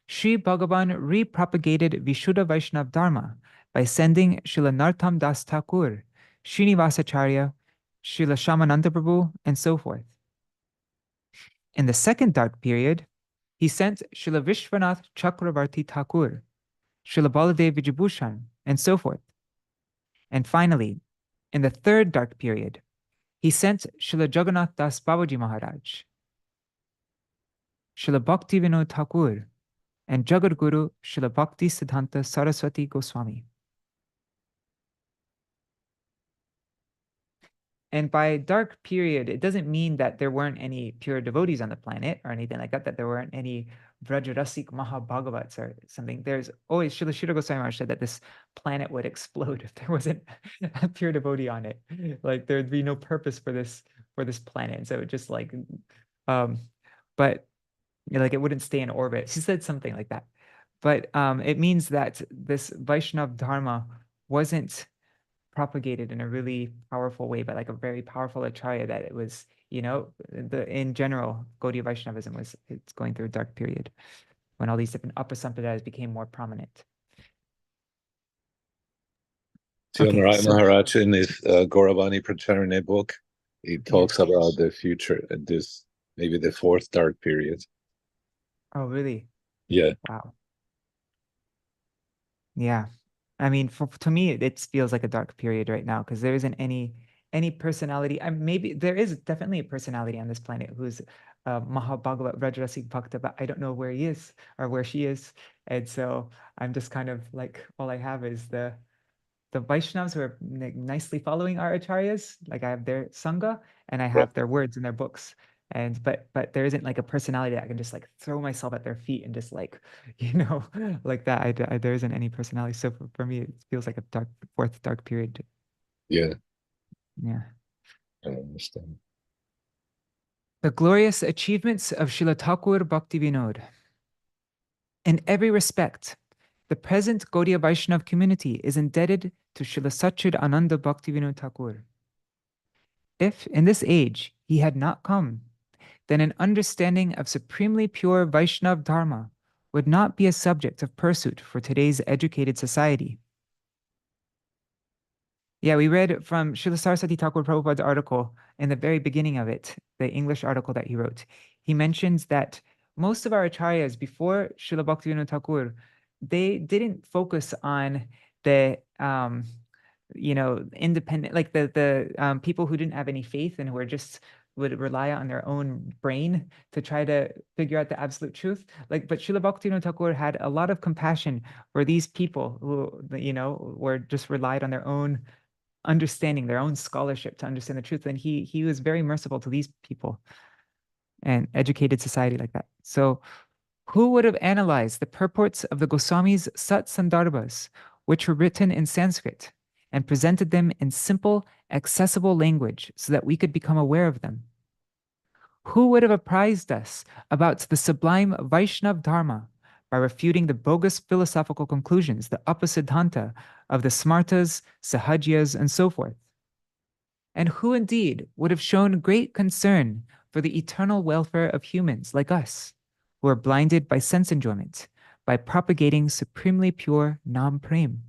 A: Sri Bhagavan repropagated Vishuddha Vaishnav Dharma by sending Srila Narottam Das Thakur, Srinivasacharya, Srila Shamananda Prabhu, and so forth. In the second dark period, he sent Srila Vishwanath Chakravarti Thakur, Srila Baladev Vijayabhushan, and so forth. And finally, in the third dark period, he sent Srila Jagannath Das Babaji Maharaj, Śrīla Bhaktivinoda Ṭhākura, and Jagadguru Śrīla Bhakti Siddhanta Saraswati Goswami. And by dark period, it doesn't mean that there weren't any pure devotees on the planet or anything like that, that there weren't any Vrajarasik Mahabhagavats or something. There's always, Srila Goswami Maharaj said that this planet would explode if there wasn't a pure devotee on it. Like there'd be no purpose for this planet. So it just like, but like it wouldn't stay in orbit. She said something like that. But it means that this Vaishnav Dharma wasn't propagated in a really powerful way, but like a very powerful acharya, that it was, in general, Gaudiya Vaishnavism it's going through a dark period when all these different Upasampradayas became more prominent.
B: Jyonarai Maharaj in his Gauravani Pracharane book, he talks about the future and this, maybe the fourth dark period.
A: Oh, really?
B: Yeah.
A: Wow. Yeah. I mean, to me, it feels like a dark period right now because there isn't any personality. Maybe there is definitely a personality on this planet who's Mahabhagavat Rajrasik Bhakta, but I don't know where he is or where she is. And so I'm just kind of like, all I have is the Vaishnavas who are nicely following our acharyas. Like I have their sangha and I have their words in their books. And but there isn't like a personality that I can just like throw myself at their feet and just like, like that. There isn't any personality. So for me, it feels like a fourth dark period.
B: Yeah.
A: Yeah.
B: I understand.
A: The glorious achievements of Śrīla Ṭhākura Bhaktivinoda. In every respect, the present Gaudiya Vaishnav community is indebted to Śrīla Satchid Ananda Bhaktivinoda Ṭhākura. If, in this age, he had not come, then an understanding of supremely pure Vaishnav Dharma would not be a subject of pursuit for today's educated society. Yeah, we read from Srila Saraswati Thakur Prabhupada's article in the very beginning of it, the English article that he wrote. He mentions that most of our acharyas before Śrīla Bhaktivinoda Ṭhākura, they didn't focus on the independent, like the people who didn't have any faith and who would rely on their own brain to try to figure out the absolute truth. But Śrīla Bhaktivinoda Ṭhākura had a lot of compassion for these people who, were just relied on their own understanding, their own scholarship to understand the truth. And he was very merciful to these people and educated society like that. So who would have analyzed the purports of the Goswamis' Sat Sandarbhas, which were written in Sanskrit, and presented them in simple, accessible language so that we could become aware of them? Who would have apprised us about the sublime Vaishnav Dharma by refuting the bogus philosophical conclusions, the Upasiddhanta of the Smartas, Sahajyas, and so forth? And who indeed would have shown great concern for the eternal welfare of humans like us, who are blinded by sense enjoyment, by propagating supremely pure Nam Prem?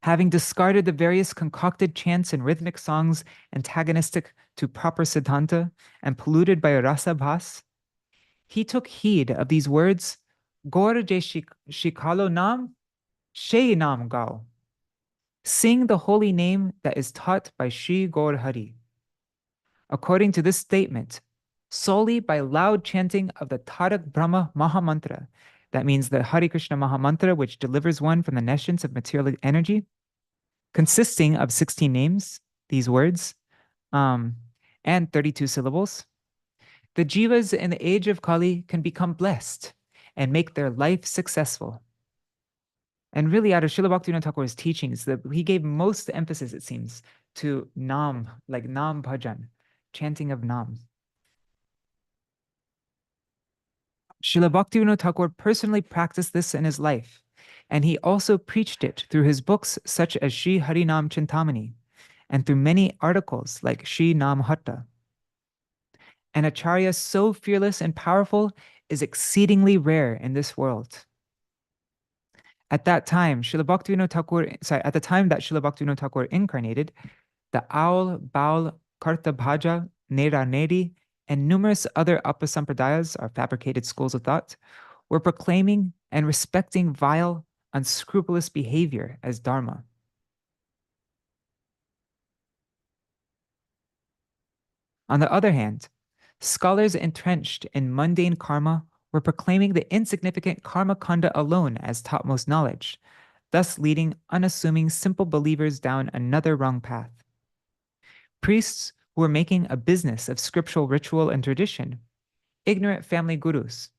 A: Having discarded the various concocted chants and rhythmic songs antagonistic to proper Siddhanta and polluted by a rasa bhas, he took heed of these words, Gaur je shikalo nam, she nam gao. Sing the holy name that is taught by Shri Gaur Hari. According to this statement, solely by loud chanting of the Tarak Brahma Mahamantra, that means the Hare Krishna Mahamantra, which delivers one from the nescience of material energy, consisting of 16 names, these words, and 32 syllables, the jivas in the age of Kali can become blessed and make their life successful. And really, out of Śrīla Bhaktivinoda Ṭhākura's teachings, he gave most emphasis, it seems, to Nam, like Nam Bhajan, chanting of Nam. Śrīla Bhaktivinoda Ṭhākura personally practiced this in his life, and he also preached it through his books such as Shri Harinam Chintamani, and through many articles like Shri Nam Hatta. An acharya so fearless and powerful is exceedingly rare in this world. At that time, at the time that Śrīla Bhaktivinoda Ṭhākura incarnated, the Aul, Baul, Karta Bhaja, Nera Neri, and numerous other Upasampradayas, or fabricated schools of thought, were proclaiming and respecting vile, unscrupulous behavior as dharma. On the other hand, scholars entrenched in mundane karma were proclaiming the insignificant karma kanda alone as topmost knowledge, thus leading unassuming simple believers down another wrong path. Priests who were making a business of scriptural ritual and tradition, ignorant family gurus,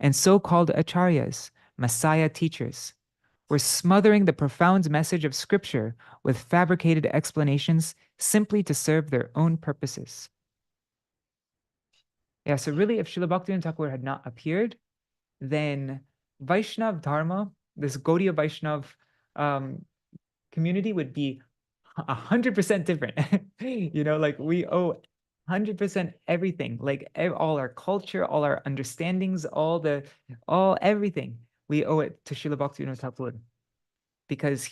A: and so-called acharyas, messiah teachers, were smothering the profound message of scripture with fabricated explanations simply to serve their own purposes. Yeah, so really, if Śrīla Bhaktivinoda Ṭhākura had not appeared, then Vaishnav Dharma, this Gaudiya Vaishnav community would be 100% different. You know, like we owe 100% everything, like all our culture, all our understandings, everything. We owe it to Śrīla Bhaktivinoda Ṭhākura, because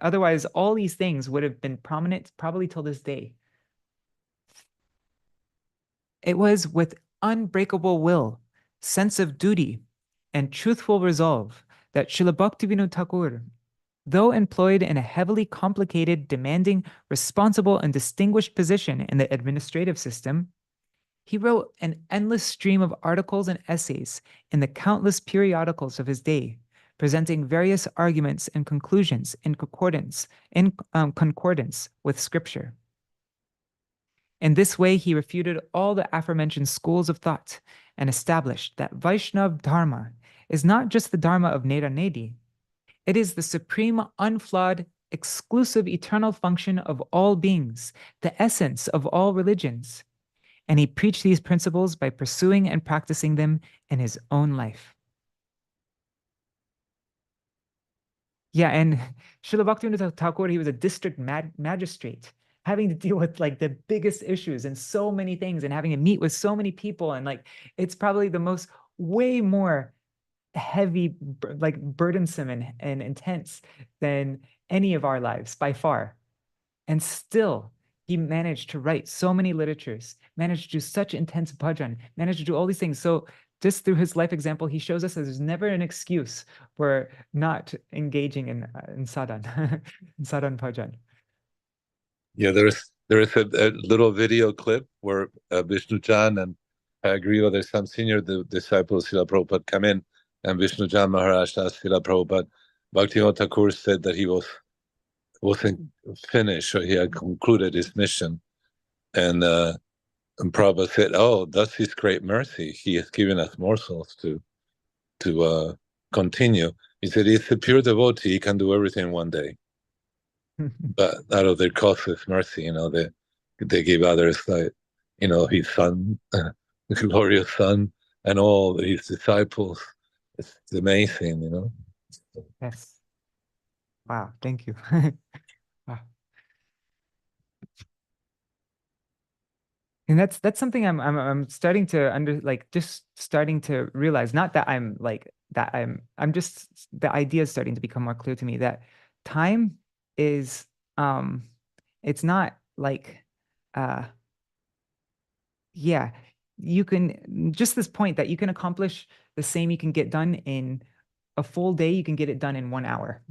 A: otherwise all these things would have been prominent probably till this day. It was with unbreakable will, sense of duty, and truthful resolve that Śrīla Bhaktivinoda Ṭhākura, though employed in a heavily complicated, demanding, responsible, and distinguished position in the administrative system, he wrote an endless stream of articles and essays in the countless periodicals of his day, presenting various arguments and conclusions in concordance with scripture. In this way, he refuted all the aforementioned schools of thought and established that Vaishnav Dharma is not just the Dharma of Neda Nedi, it is the supreme, unflawed, exclusive, eternal function of all beings, the essence of all religions. And he preached these principles by pursuing and practicing them in his own life. Yeah, and Śrīla Bhaktivinoda Ṭhākura, he was a district magistrate, having to deal with like the biggest issues and so many things, and having to meet with so many people, and like it's probably the most way more heavy, like burdensome and intense than any of our lives by far. And still he managed to write so many literatures, managed to do such intense bhajan, managed to do all these things. So just through his life example, he shows us that there's never an excuse for not engaging in sadhana, in sadhana bhajan.
B: Yeah, there is a little video clip where Vishnujan and Hagriva, there's some senior disciples of Srila Prabhupada come in, and Vishnujan Maharaj asked Srila Prabhupada, Bhaktivinoda Ṭhākura said that he wasn't finished, or he had concluded his mission. And Prabhupada said, oh, that's his great mercy. He has given us morsels to continue. He said, he's a pure devotee, he can do everything in one day. But out of their causeless mercy, you know, they give others, like, you know, his son, the glorious son, and all his disciples. It's amazing, you know.
A: Yes. Wow, thank you. Wow. And that's something I'm starting to just starting to realize, not that I'm just, the idea is starting to become more clear to me, that time is it's not like yeah, you can, just this point that you can accomplish the same you can get done in a full day, you can get it done in 1 hour.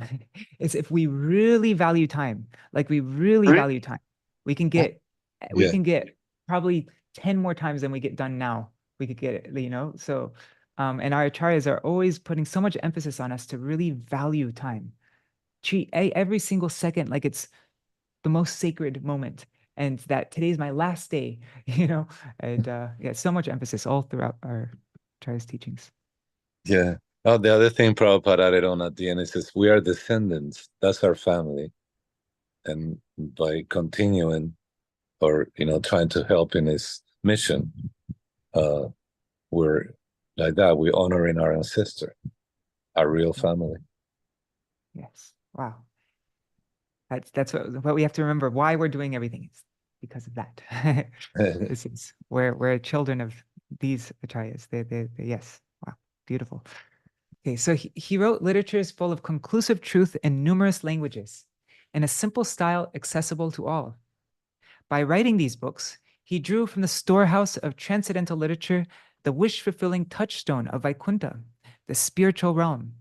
A: It's if we really value time, like we really value time, we can get probably 10 more times than we get done now. We could get it, you know. So and our acharyas are always putting so much emphasis on us to really value time. Treat every single second like it's the most sacred moment, and that today's my last day, you know. And yeah, so much emphasis all throughout our acharyas' teachings.
B: Yeah. Oh, the other thing Prabhupada added on at the end, it says, we are descendants, that's our family. And by continuing, or, you know, trying to help in his mission, we're like that, we're honoring our ancestor, our real family.
A: Yes. Wow. That's what we have to remember, why we're doing everything. It's because of that. This is we're children of these acharyas. They yes. Wow. Beautiful. Okay, so he wrote literatures full of conclusive truth in numerous languages, in a simple style accessible to all. By writing these books, he drew from the storehouse of transcendental literature the wish-fulfilling touchstone of Vaikuntha, the spiritual realm.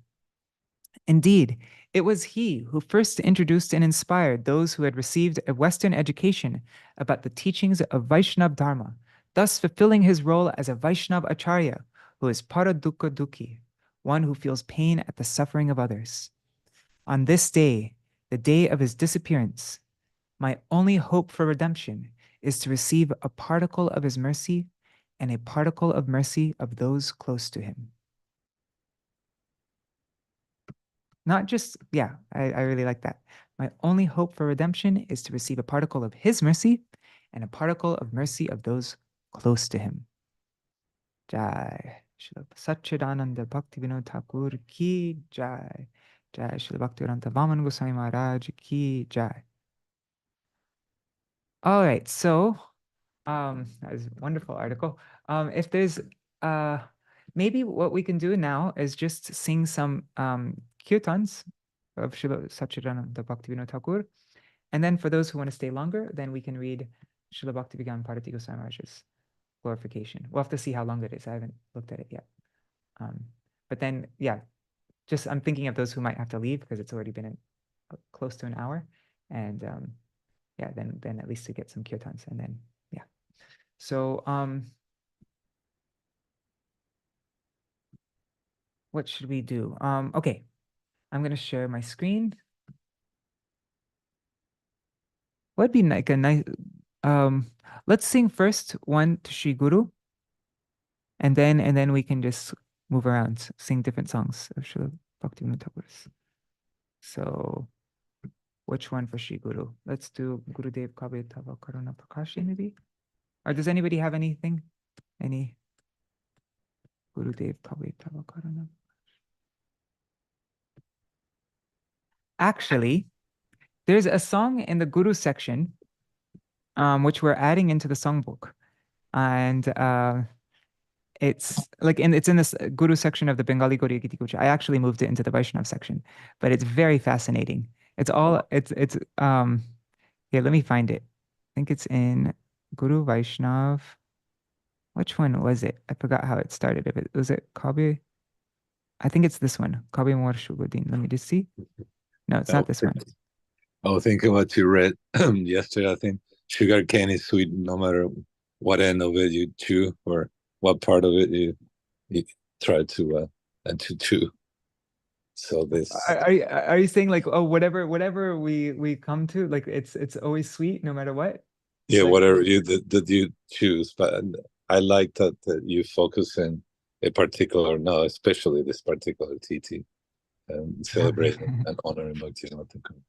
A: Indeed, it was he who first introduced and inspired those who had received a Western education about the teachings of Vaishnava Dharma, thus fulfilling his role as a Vaishnava Acharya, who is Paradukka Dukhi, one who feels pain at the suffering of others. On this day, the day of his disappearance, my only hope for redemption is to receive a particle of his mercy and a particle of mercy of those close to him. Not just, yeah, I really like that. My only hope for redemption is to receive a particle of his mercy and a particle of mercy of those close to him. Jai. Śrīla Satchidananda Bhaktivinoda Ṭhākura ki jai. Jai. Śrīla Bhaktivinoda Vaman Goswami Maharaj ki jai. All right, so that was a wonderful article. If there's maybe what we can do now is just sing some kirtans of Śrīla Satchidananda Bhaktivinoda Ṭhākura. And then for those who want to stay longer, then we can read Śrīla Bhaktivedanta Bharati Goswami Maharaj's glorification. We'll have to see how long it is. I haven't looked at it yet. But then, yeah, just I'm thinking of those who might have to leave because it's already been close to an hour. And yeah, then at least to get some kirtans. And then, yeah. So what should we do? Okay, I'm going to share my screen. What'd be like a nice, let's sing first one to Shri Guru, and then we can just move around, sing different songs of Śrīla Bhaktivinoda Ṭhākura's. So, which one for Shri Guru? Let's do Gurudev Kabe Tava Karuna Prakashi maybe? Or does anybody have anything? Any Gurudev Kabe Tava Karuna? Actually, there's a song in the Guru section, which we're adding into the songbook. And it's like it's in this Guru section of the Bengali Gaudiya Giti Kucha. I actually moved it into the Vaishnav section, but it's very fascinating. It's all it's here, let me find it. I think it's in Guru Vaishnav. Which one was it? I forgot how it started. If it was it Kabe? I think it's this one. Kabe Mor Shubodin. Let me just see. No, it's not this one.
B: Oh, think of what you read yesterday. I think sugar cane is sweet no matter what end of it you chew or what part of it you try to chew. So this
A: are you saying like, oh, whatever we come to, like it's always sweet no matter what?
B: Yeah,
A: like,
B: whatever that you choose. But I like that you focus in a particular, especially this particular TT and celebrating and honoring Bhaktivinoda Ṭhākura.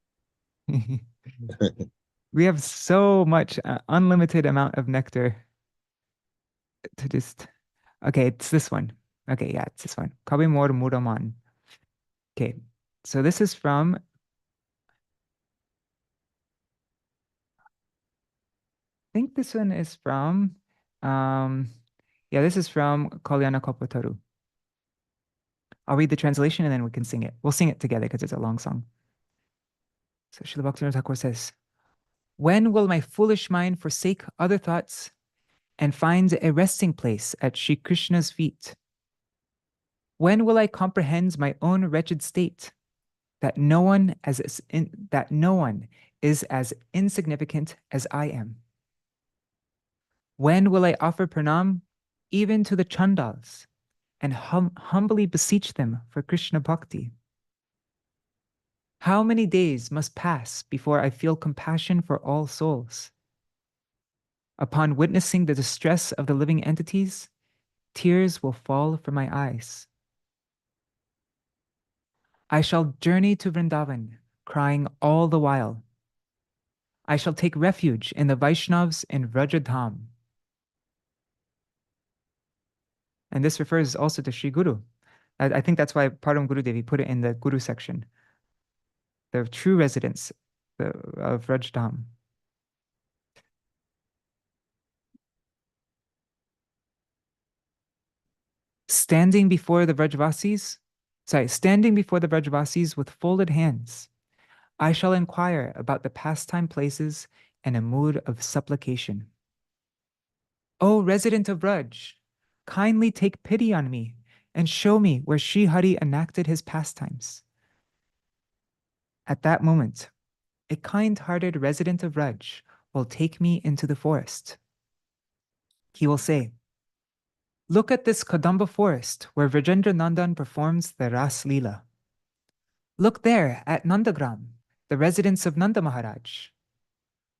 A: We have so much unlimited amount of nectar to just. Okay, it's this one. Okay, yeah, it's this one. Kabe Mor Muraman. Okay, so this is from. I think this one is from. Yeah, this is from Kalyana Kalpataru. I'll read the translation and then we can sing it. We'll sing it together because it's a long song. So Śrīla Bhaktivinoda Ṭhākura says, "When will my foolish mind forsake other thoughts and find a resting place at Sri Krishna's feet? When will I comprehend my own wretched state, that no one is as insignificant as I am? When will I offer pranam even to the Chandals and humbly beseech them for Krishna Bhakti? How many days must pass before I feel compassion for all souls? Upon witnessing the distress of the living entities, tears will fall from my eyes. I shall journey to Vrindavan, crying all the while. I shall take refuge in the Vaishnavas in Vrajadham." And this refers also to Sri Guru. I think that's why Param Gurudevi put it in the Guru section. The true residents of Vrajadham. Standing before the Vrajavasis with folded hands, I shall inquire about the pastime places in a mood of supplication. O resident of Vraj, kindly take pity on me and show me where Sri Hari enacted his pastimes. At that moment, a kind-hearted resident of Vraj will take me into the forest. He will say, "Look at this Kadamba forest where Vrajendra Nandan performs the Ras Leela. Look there at Nandagram, the residence of Nanda Maharaj.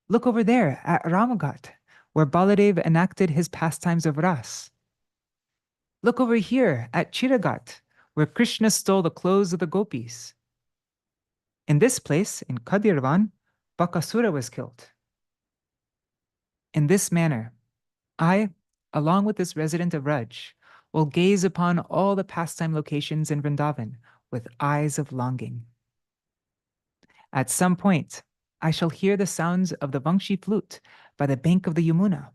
A: Look over there at Ramagat, where Baladev enacted his pastimes of Ras. Look over here at Chiragat, where Krishna stole the clothes of the gopis. In this place, in Kadirvan, Bakasura was killed. In this manner, I, along with this resident of Raj, will gaze upon all the pastime locations in Vrindavan with eyes of longing. At some point, I shall hear the sounds of the Vangshi flute by the bank of the Yamuna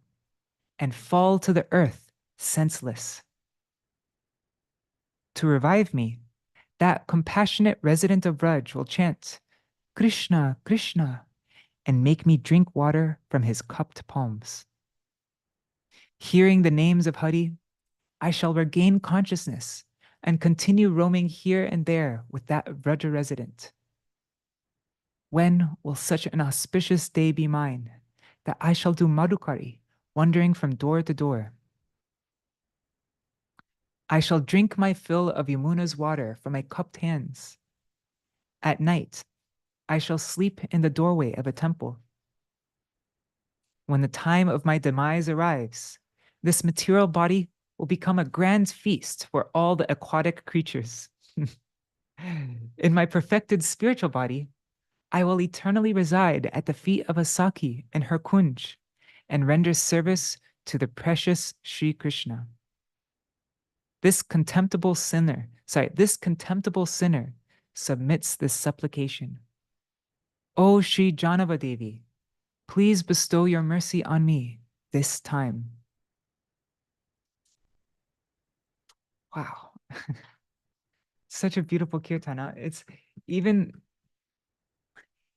A: and fall to the earth senseless. To revive me, that compassionate resident of Braj will chant, Krishna, Krishna, and make me drink water from his cupped palms. Hearing the names of Hari, I shall regain consciousness and continue roaming here and there with that Vraja resident. When will such an auspicious day be mine that I shall do Madhukari, wandering from door to door? I shall drink my fill of Yamuna's water from my cupped hands. At night, I shall sleep in the doorway of a temple. When the time of my demise arrives, this material body will become a grand feast for all the aquatic creatures. In my perfected spiritual body, I will eternally reside at the feet of a Saki and her kunj and render service to the precious Sri Krishna. This contemptible sinner submits this supplication. O Sri Janava Devi, please bestow your mercy on me this time. Wow. Such a beautiful kirtana. It's even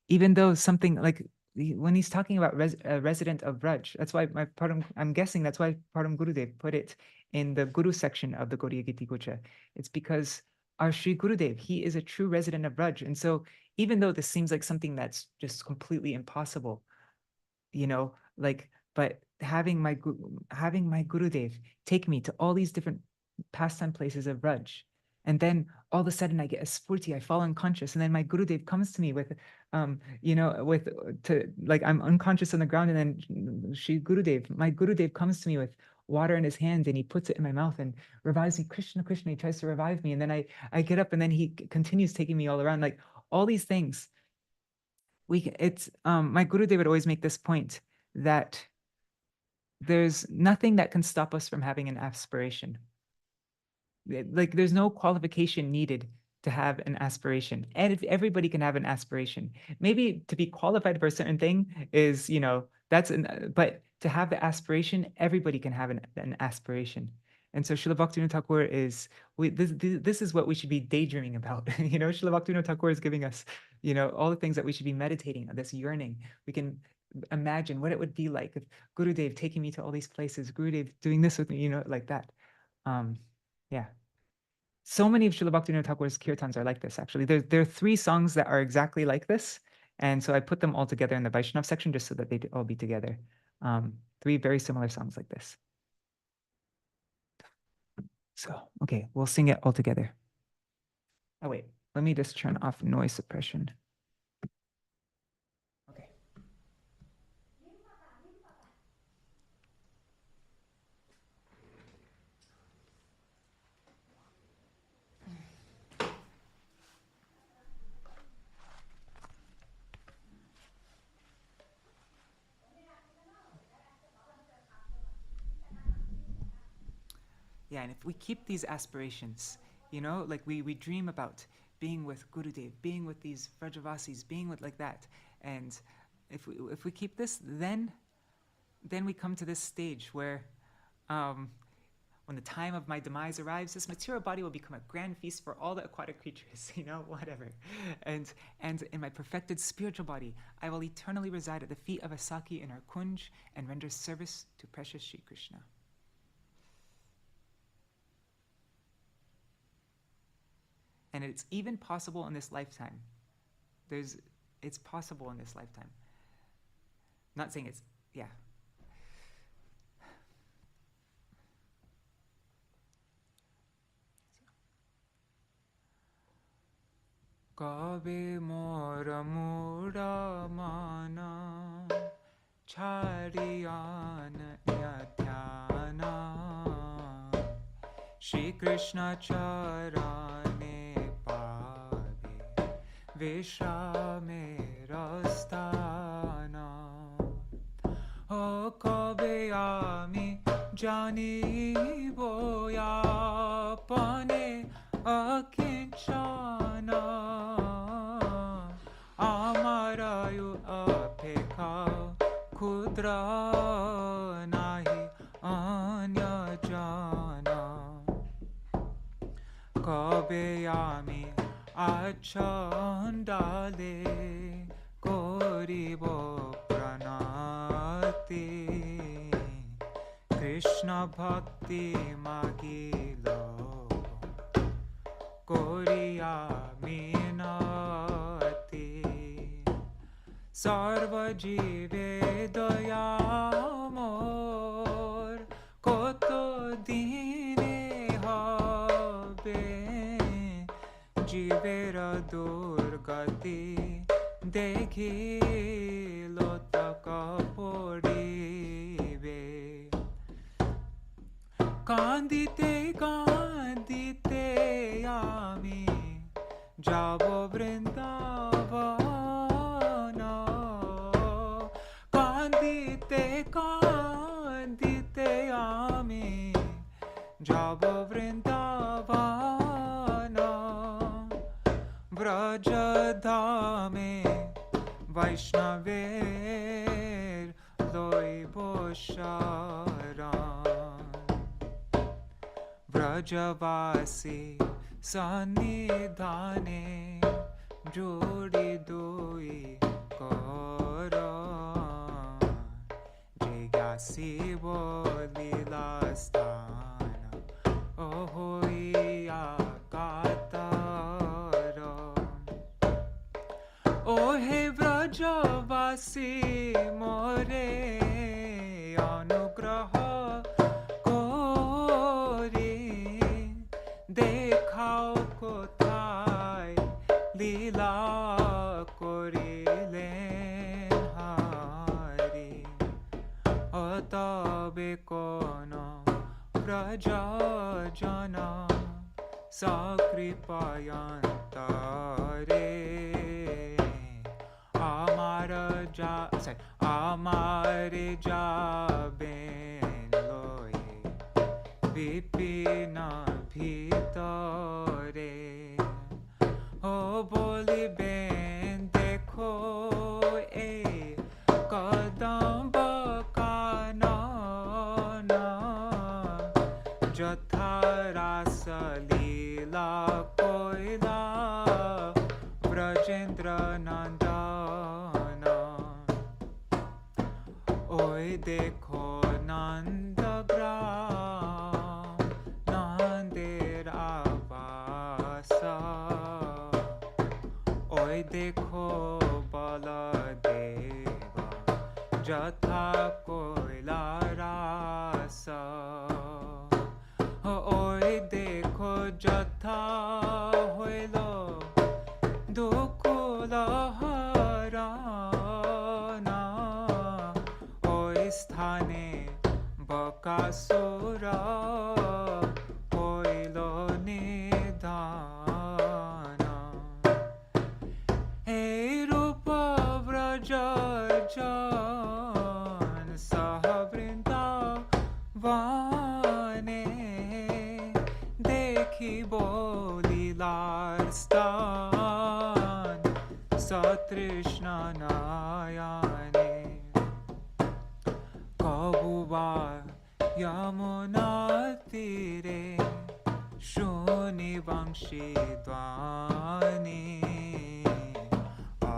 A: though something like when he's talking about resident of Braj, that's why I'm guessing that's why Param Gurudev put it in the Guru section of the Gaudiya Giti Gucha. It's because our Sri Gurudev, he is a true resident of Braj. And so even though this seems like something that's just completely impossible, but having my Gurudev take me to all these different pastime places of Braj, and then all of a sudden I get a spurti, I fall unconscious, and then my Gurudev comes to me with, I'm unconscious on the ground, and then my Gurudev comes to me with water in his hand, and he puts it in my mouth and revives me, Krishna, Krishna, he tries to revive me, and then I get up, and then he continues taking me all around, like all these things. My Gurudev would always make this point that there's nothing that can stop us from having an aspiration. Like there's no qualification needed to have an aspiration, and if everybody can have an aspiration. Maybe to be qualified for a certain thing is, but to have the aspiration, everybody can have an aspiration. And so Śrīla Bhaktivinoda Ṭhākura this is what we should be daydreaming about. Śrīla Bhaktivinoda Ṭhākura is giving us, all the things that we should be meditating on, this yearning. We can imagine what it would be like if Gurudev taking me to all these places, Gurudev doing this with me, like that. Yeah. So many of Śrīla Bhaktivinoda Ṭhākura's kirtans are like this, actually. There are 3 songs that are exactly like this. And so I put them all together in the Vaishnav section just so that they'd all be together. 3 very similar songs like this. So, okay, we'll sing it all together. Oh, wait, let me just turn off noise suppression. Okay. Yeah, and if we keep these aspirations, like we dream about being with Gurudev, being with these Vrajavasis, being with like that, and if we keep this, then we come to this stage where when the time of my demise arrives, this material body will become a grand feast for all the aquatic creatures, whatever. And in my perfected spiritual body, I will eternally reside at the feet of a Saki in her kunj and render service to precious Sri Krishna. And it's even possible in this lifetime. It's possible in this lifetime. Not saying it's, yeah. Kabe mora mura mana chariyana yadhyana Shri Krishna charane pabe vishrame rastana O kabe ami জানিব আপনে অকিঞ্চনা আমার আয়ু অপেক্ষা ক্ষুদ্র নাহি অন্য জানা কবে আমি আচণ্ডালে করিব প্রণতি কৃষ্ণ ভক্তি মাগিল করিয়া মিনতি সর্বজীবে দয়া মোর কত দিনে হবে জীবের দুর্গতি দেখিল তক পড়িবে কান্দিতে কান্দিতে আমি যাব বৃন্দাবন কান্দিতে কান্দিতে আমি যাব বৃন্দাবন ব্রজ ধামে বৈষ্ণবের লইব শরণ ব্রজবাসী সন্নিধানে জোড়ি দুই কর জিজ্ঞাসিব লীলাস্থান ও হইয়া কাতর ও হে ব্রজবাসী মোরে অনুগ্রহ করে দেখাও কোথায় লীলা করিলেন হারি ও তবে কোন ব্রজজন সকৃপায়ন্তরে আমার যাবেন লয়ে বিপিন ভিতরে ও বলিবেন দেখো এ কদম্ব কানন যথা রাস লীলা কইলা ব্রজেন্দ্র নন্দন ওই দেখো নন্দগ্রাম নন্দের আবাস ওই দেখো বলদেব যথা কইলা রাস ওই দেখো যথা হইল দুকুল হরণ ওই স্থানে বকাসুর হইল নিধান এই রূপ ব্রজজন সহ বৃন্দাবনে দেখিব লীলার স্থান সতৃষ্ণ নয়নে কবুবা যমুনা তীরে শুনি বংশী ধ্বনি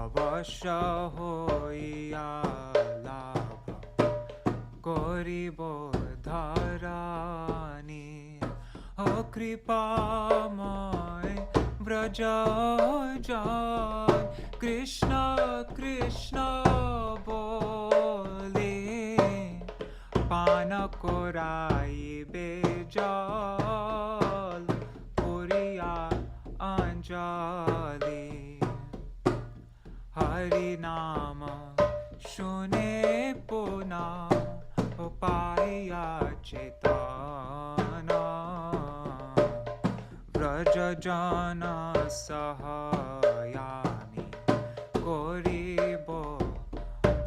A: অবশ্য হইয়া লাভ করিব ধরণী ও কৃপাময় ব্রজজন কৃষ্ণ কৃষ্ণ বলে পান করাইবে জল পুরিয়া অঞ্জলি হরি নাম শুনে পুনা পাইয়া চেতনা ব্রজজন সহায়ামি করিব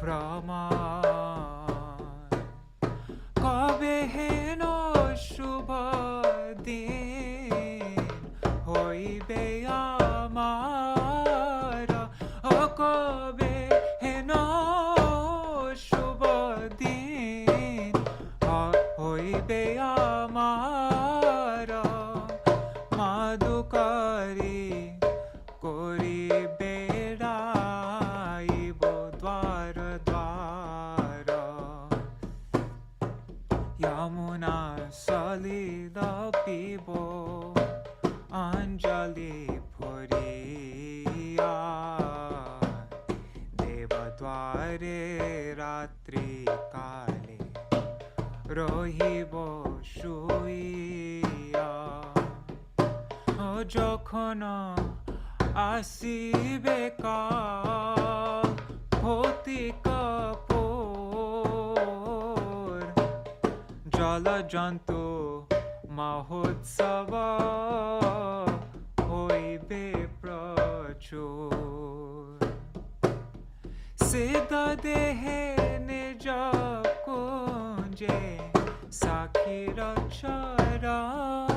A: ভ্রমণ কবে হে রাত্রি কালে রহিব শুইয়া যখন আসিবে কাল ভৌতিক পোর জলজন্তু মহোৎসব হইবে প্রচুর সিদ্ধ দেহে নিজ কুঞ্জে সাক্ষীর চরণে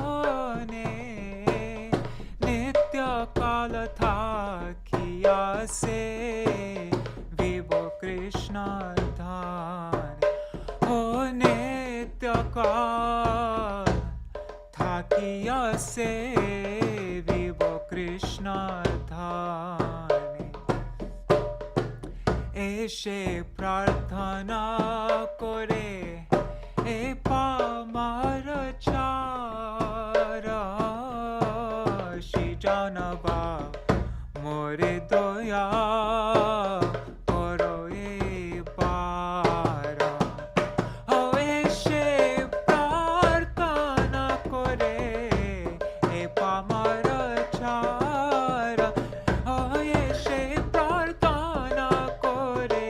A: নিত্য কাল থাকিয়া সে বিব কৃষ্ণ ধান ও নিত্য কাল থাকিয়া সে বিব কৃষ্ণ ধানে এসে প্রার্থনা করে এ পামার চার জানবা মোরে দয়া করো এবার এসে প্রার্থনা করে এ পামার চার এসে প্রার্থনা করে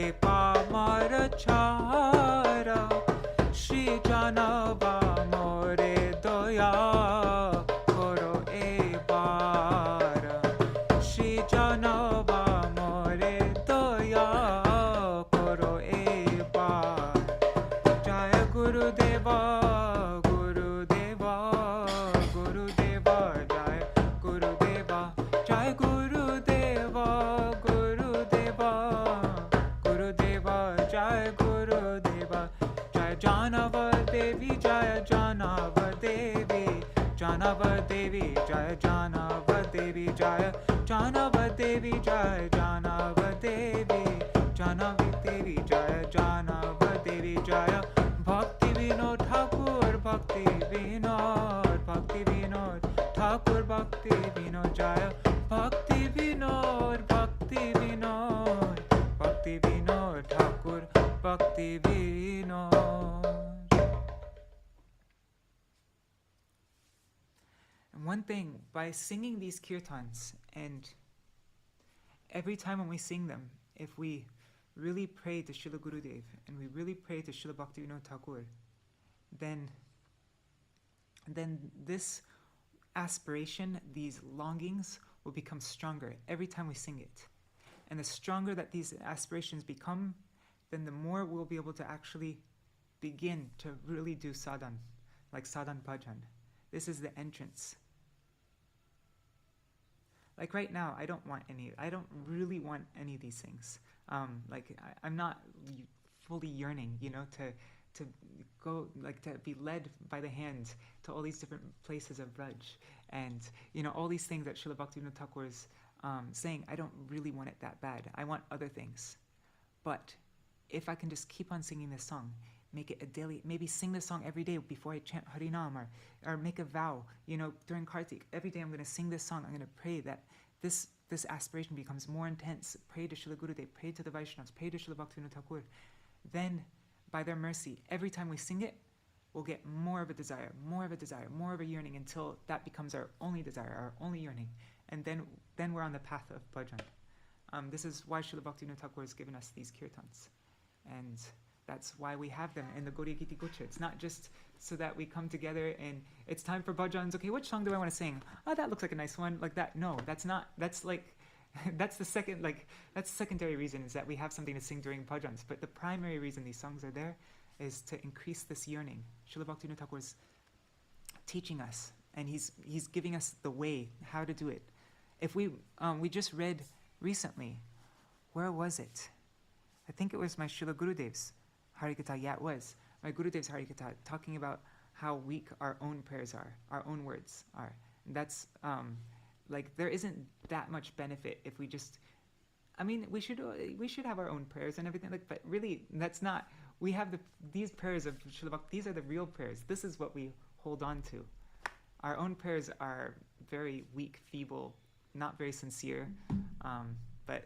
A: এ পামার চার শ্রী জানবা মোরে দয়া করো এবার শ্রী জানবা মোরে দয়া করো এবার জয় গুরুদেবা গুরুদেবা গুরুদেবা জয় গুরুদেবা জয় গুরুদেবা গুরুদেবা গুরুদেবা জয় গুরুদেবা জয় জানব দেবী জয় জানব দেবী জানব দেবী জয় জানব দেবী জয় জানব দেবী জয় জানব দেবী জানব দেবী জয় জানব দেবী জয় ভক্তি বিনোদ ঠাকুর ভক্তি বিনোদ ঠাকুর ভক্তি বিনোদ জয় ভক্তি বিনোদ ঠাকুর ভক্তি Binod. And one thing, by singing these kirtans, and every time when we sing them, if we really pray to Śrīla Gurudev and we really pray to Śrīla Bhaktivinoda Ṭhākura, then this aspiration, these longings will become stronger every time we sing it. And the stronger that these aspirations become, then the more we'll be able to actually begin to really do sadhan, like sadhan bhajan. This is the entrance. Like right now, I don't really want any of these things. I'm not fully yearning, to go, like to be led by the hand to all these different places of Braj. And, all these things that Śrīla Bhaktivinoda Ṭhākura is saying, I don't really want it that bad. I want other things. But if I can just keep on singing this song, make it a daily, maybe sing this song every day before I chant Harinam, or make a vow, during Kartik. Every day I'm going to sing this song. I'm going to pray that this aspiration becomes more intense. Pray to Śrīla Gurudev, pray to the Vaishnavas, pray to Śrīla Bhaktivinoda Ṭhākura. Then, by their mercy, every time we sing it, we'll get more of a desire, more of a yearning, until that becomes our only desire, our only yearning. And then we're on the path of bhajan. This is why Śrīla Bhaktivinoda Ṭhākura has given us these kirtans. And that's why we have them in the Gaudiya Giti Gocha. It's not just so that we come together and it's time for bhajans. Okay, which song do I want to sing? Oh, that looks like a nice one. Like that. No, that's not. That's like, that's the secondary reason, is that we have something to sing during bhajans. But the primary reason these songs are there is to increase this yearning. Śrīla Bhaktivinoda Ṭhākura is teaching us, and he's giving us the way how to do it. If we just read recently, where was it? I think it was my Śrīla Gurudev's Harikatha. Yeah, it was my Gurudev's Harikatha, talking about how weak our own prayers are, our own words are. And that's there isn't that much benefit if we just. I mean, we should have our own prayers and everything, but really, that's not. We have these prayers of Śrīla Bhakti. These are the real prayers. This is what we hold on to. Our own prayers are very weak, feeble, not very sincere, but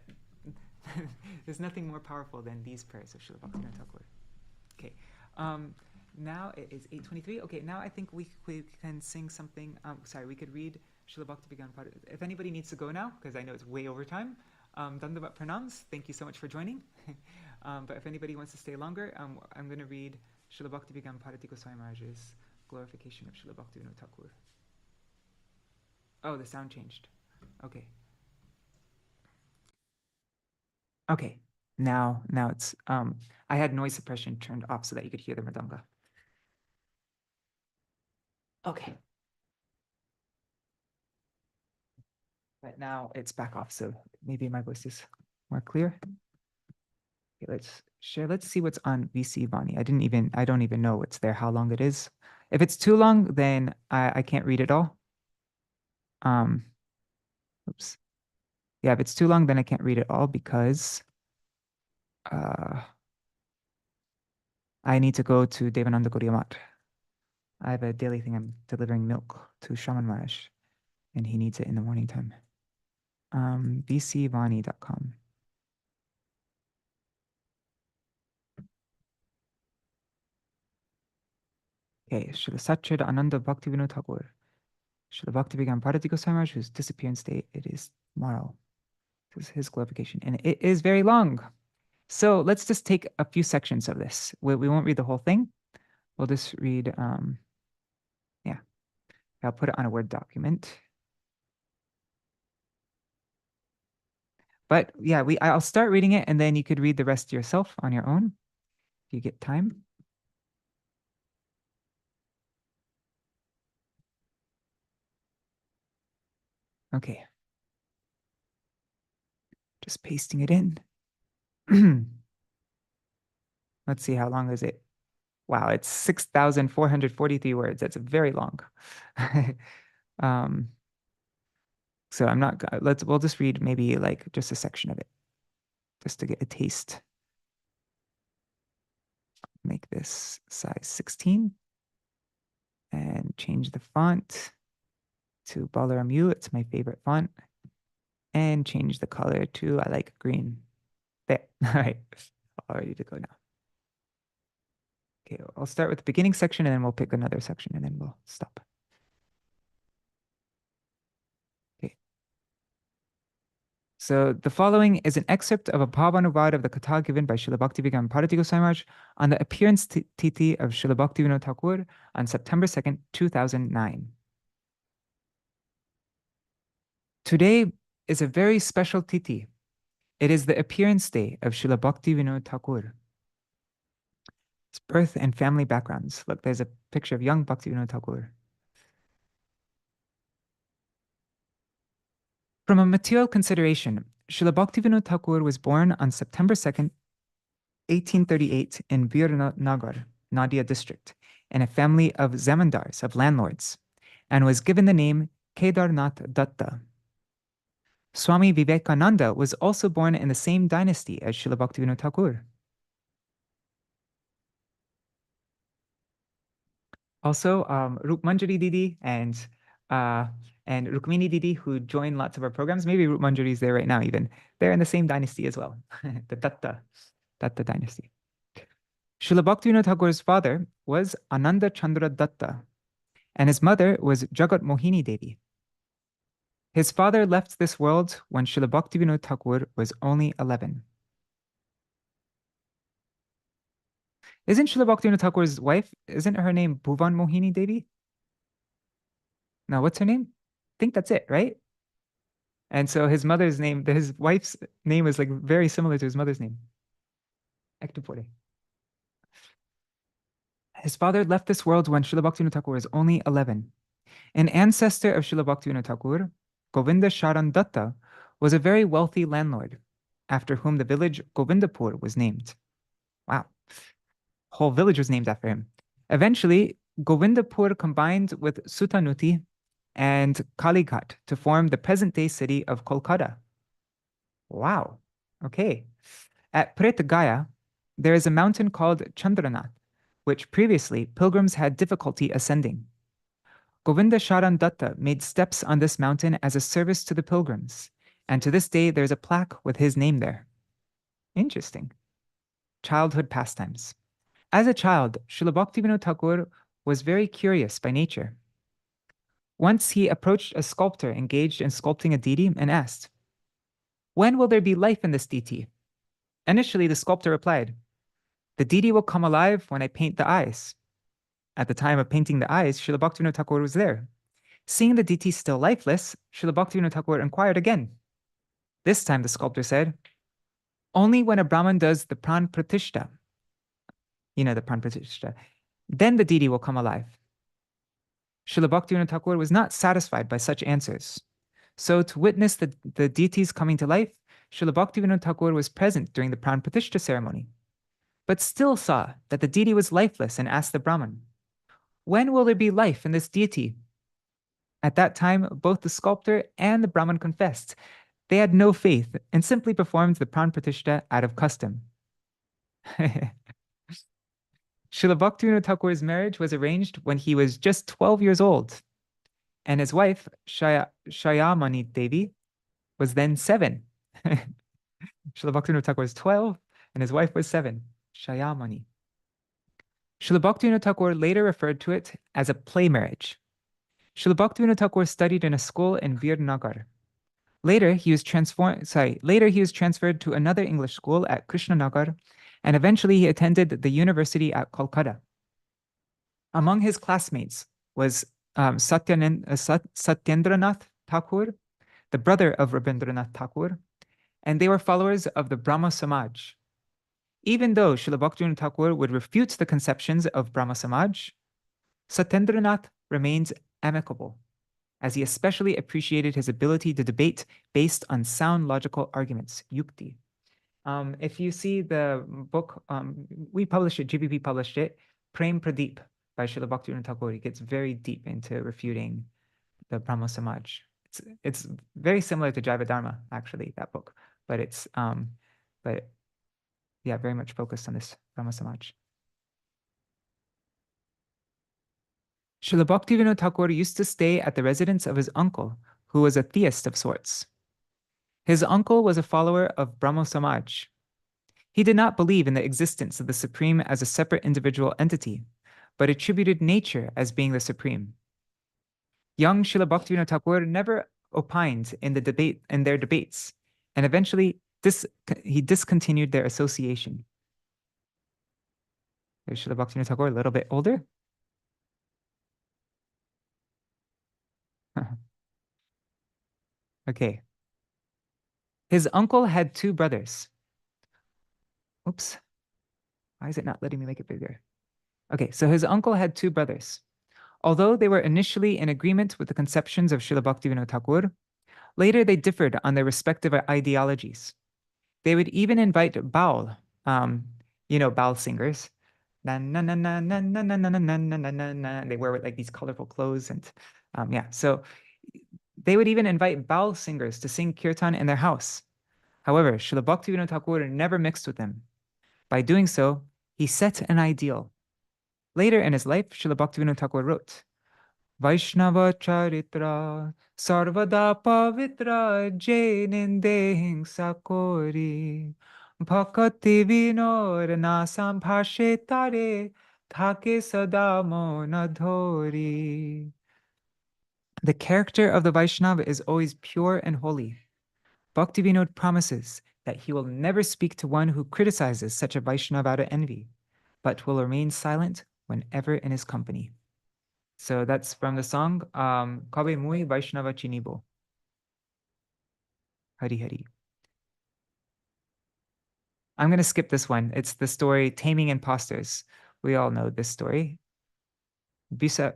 A: There's nothing more powerful than these prayers of Śrīla Bhaktivinoda Ṭhākura. Okay. Now it is 8:23. Okay, now I think we can sing something. Sorry, we could read Śrīla Bhaktivinoda Ṭhākura. If anybody needs to go now, because I know it's way over time, Dandavat Pranams, thank you so much for joining. But if anybody wants to stay longer, I'm going to read Śrīla Bhaktivinoda Ṭhākura Maharaj's glorification of Śrīla Bhaktivinoda Ṭhākura. Oh, the sound changed. Okay. Okay. Now it's I had noise suppression turned off so that you could hear the mridanga. Okay. But now it's back off, so maybe my voice is more clear. Okay, let's see what's on VC Vani. I don't even know what's there, how long it is. If it's too long, then I can't read it all. Oops. Yeah, if it's too long, then I can't read it all because I need to go to Devananda Gaudiya Math. I have a daily thing. I'm delivering milk to Shaman Maharaj, and he needs it in the morning time. vcvani.com. Okay, Srila Satchid Ananda Bhaktivinoda Ṭhākura. Srila Bhaktivedanta Bharati Goswami Maharaj, whose disappearance date, it is tomorrow. This is his glorification, and it is very long. So let's just take a few sections of this. We won't read the whole thing. We'll just read, yeah. I'll put it on a Word document. But yeah, I'll start reading it, and then you could read the rest yourself on your own if you get time. Okay. Just pasting it in. Let's see, how long is it? Wow, it's 6,443 words. That's very long. So I'm not, we'll just read maybe like just a section of it, just to get a taste. Make this size 16 and change the font to Balaram U. It's my favorite font. And change the color to, I like green. There, all right, all ready to go now. Okay, I'll start with the beginning section and then we'll pick another section and then we'll stop. Okay. So the following is an excerpt of a Bhavanuvad of the Katha given by Śrīla Bhaktivinoda Bharati Goswami Maharaj on the appearance tithi of Śrīla Bhaktivinoda Ṭhākura on September 2nd, 2009. Today is a very special tithi. It is the appearance day of Śrīla Bhaktivinoda Ṭhākura. His birth and family backgrounds. Look, there's a picture of young Bhaktivinoda Ṭhākura. From a material consideration, Śrīla Bhaktivinoda Ṭhākura was born on September 2nd, 1838 in Virnagar, Nadia district, in a family of zamindars, of landlords, and was given the name Kedarnath Datta. Swami Vivekananda was also born in the same dynasty as Śrīla Bhaktivinoda Ṭhākura. Also, Rup Manjari Didi and Rukmini Didi, who join lots of our programs, maybe Rup Manjari is there right now even, they're in the same dynasty as well, the Datta dynasty. Śrīla Bhaktivinoda Ṭhākura's father was Ananda Chandra Datta, and his mother was Jagat Mohini Devi. His father left this world when Śrīla Bhaktivinoda Ṭhākura was only 11. Isn't Śrīla Bhaktivinoda Ṭhākura's wife, isn't her name Bhuvan Mohini Devi? Now, what's her name? I think that's it, right? And so his mother's name, his wife's name is like very similar to his mother's name. Ektupore. His father left this world when Śrīla Bhaktivinoda Ṭhākura was only 11. An ancestor of Śrīla Bhaktivinoda Ṭhākura, Govinda Sharan Datta, was a very wealthy landlord, after whom the village Govindapur was named. Wow. Whole village was named after him. Eventually, Govindapur combined with Sutanuti and Kalighat to form the present-day city of Kolkata. Wow. Okay. At Pretagaya, there is a mountain called Chandranath, which previously pilgrims had difficulty ascending. Govinda Sharan Datta made steps on this mountain as a service to the pilgrims, and to this day there's a plaque with his name there. Interesting. Childhood pastimes. As a child, Śrīla Bhaktivinoda Ṭhākura was very curious by nature. Once he approached a sculptor engaged in sculpting a deity and asked, "When will there be life in this deity?" Initially, the sculptor replied, "The deity will come alive when I paint the eyes." At the time of painting the eyes, Śrīla Bhaktivinoda Ṭhākura was there. Seeing the deity still lifeless, Śrīla Bhaktivinoda Ṭhākura inquired again. This time, the sculptor said, "Only when a Brahmin does the pran pratishta, the pran pratishta, then the deity will come alive." Śrīla Bhaktivinoda Ṭhākura was not satisfied by such answers. So to witness the deities coming to life, Śrīla Bhaktivinoda Ṭhākura was present during the pran pratishta ceremony, but still saw that the deity was lifeless and asked the Brahmin, "When will there be life in this deity?" At that time, both the sculptor and the Brahmin confessed they had no faith and simply performed the pran pratishta out of custom. Śrīla Bhaktivinoda Ṭhākura's marriage was arranged when he was just 12 years old, and his wife, Shayamani Devi, was then 7. Śrīla Bhaktivinoda Ṭhākura was 12, and his wife was 7, Shayamani. Śrīla Bhaktivinoda Ṭhākura later referred to it as a play marriage. Śrīla Bhaktivinoda Ṭhākura studied in a school in Virnagar. Later, he was transferred to another English school at Krishnanagar, and eventually he attended the university at Kolkata. Among his classmates was Satyendranath Thakur, the brother of Rabindranath Tagore, and they were followers of the Brahma Samaj. Even though Śrīla Bhaktivinoda Ṭhākura would refute the conceptions of Brahma Samaj, Satyendranath remains amicable, as he especially appreciated his ability to debate based on sound logical arguments, yukti. If you see the book, we published it, GBP published it, Prem Pradeep by Śrīla Bhaktivinoda Ṭhākura. He gets very deep into refuting the Brahma Samaj. It's very similar to Jaiva Dharma, actually, that book, but it's very much focused on this Brahma Samaj. Śrīla Bhaktivinoda Ṭhākura used to stay at the residence of his uncle, who was a theist of sorts. His uncle was a follower of Brahmo Samaj. He did not believe in the existence of the Supreme as a separate individual entity, but attributed nature as being the Supreme. Young Śrīla Bhaktivinoda Ṭhākura never opined in their debates, and eventually he discontinued their association. There's Śrīla Bhaktivinoda Ṭhākura, a little bit older. Okay. His uncle had 2 brothers. Oops. Why is it not letting me make it bigger? Okay, so his uncle had 2 brothers. Although they were initially in agreement with the conceptions of Śrīla Bhaktivinoda Ṭhākura, later they differed on their respective ideologies. They would even invite baul, baul singers. They wear like these colorful clothes and so they would even invite baul singers to sing kirtan in their house. However, Śrīla Bhaktivinoda Ṭhākura never mixed with them. By doing so, he set an ideal. Later in his life, Śrīla Bhaktivinoda Ṭhākura wrote, "Vaishnava charitra sarvada pavitra jaininde hingsa kori bhakti vinod nasam bhashe tare thake sada mona dhori." The character of the Vaishnava is always pure and holy. Bhaktivinoda promises that he will never speak to one who criticizes such a Vaishnava out of envy, but will remain silent whenever in his company. So that's from the song Kabe Mui Vaishnava Chinibo. Hari Hari. I'm going to skip this one. It's the story Taming Imposters. We all know this story. Visa,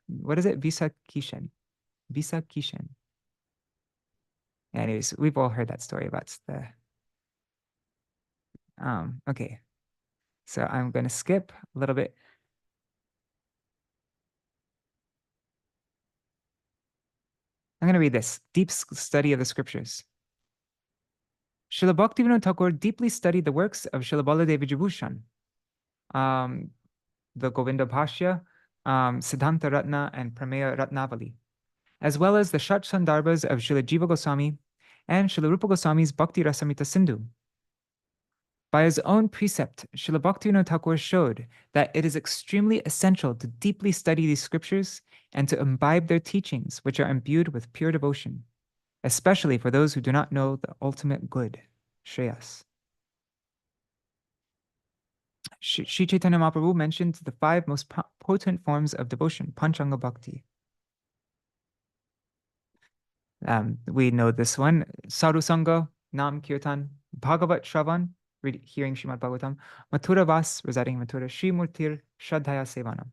A: what is it? Visa Kishan. Anyways, we've all heard that story about the... okay. So I'm going to skip a little bit. I'm going to read this. Deep study of the scriptures. Śrīla Bhaktivinoda Ṭhākura deeply studied the works of Śrīla Baladeva Vibhushan, the Govinda Bhashya, Siddhanta Ratna, and Prameya Ratnavali, as well as the Shat Sandarbhas of Śrīla Jiva Goswami and Śrīla Rupa Goswami's Bhakti Rasamrita Sindhu. By his own precept, Śrīla Bhaktivinoda Ṭhākura showed that it is extremely essential to deeply study these scriptures and to imbibe their teachings, which are imbued with pure devotion, especially for those who do not know the ultimate good, Shreyas. Sri Chaitanya Mahaprabhu mentioned the 5 most potent forms of devotion, Panchanga Bhakti. We know this one, Sadhu Sangha, Nam Kirtan, Bhagavat Shravan, hearing Srimad Bhagavatam, Mathura Vas, residing in Mathura, Shri Murtir, Shraddhaya Sevanam.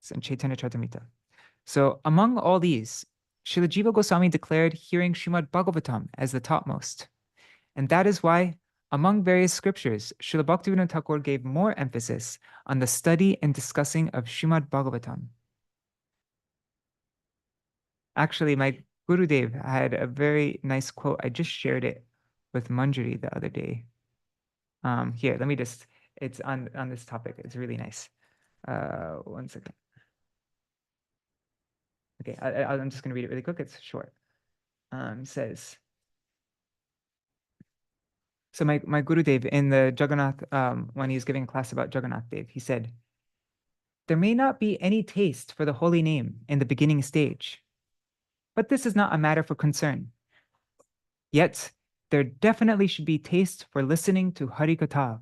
A: It's in Chaitanya Charitamrita. So among all these, Srila Jiva Goswami declared hearing Srimad Bhagavatam as the topmost. And that is why, among various scriptures, Srila Bhaktivinoda Ṭhākura gave more emphasis on the study and discussing of Srimad Bhagavatam. Actually, my Gurudev had a very nice quote. I just shared it with Manjari the other day. Here, let me just, it's on this topic. It's really nice. 1 second. Okay, I'm just going to read it really quick. It's short. Says, so my Gurudev in the Jagannath, when he was giving a class about Jagannath Dev, he said, there may not be any taste for the holy name in the beginning stage, but this is not a matter for concern. Yet, there definitely should be taste for listening to Hari Katha,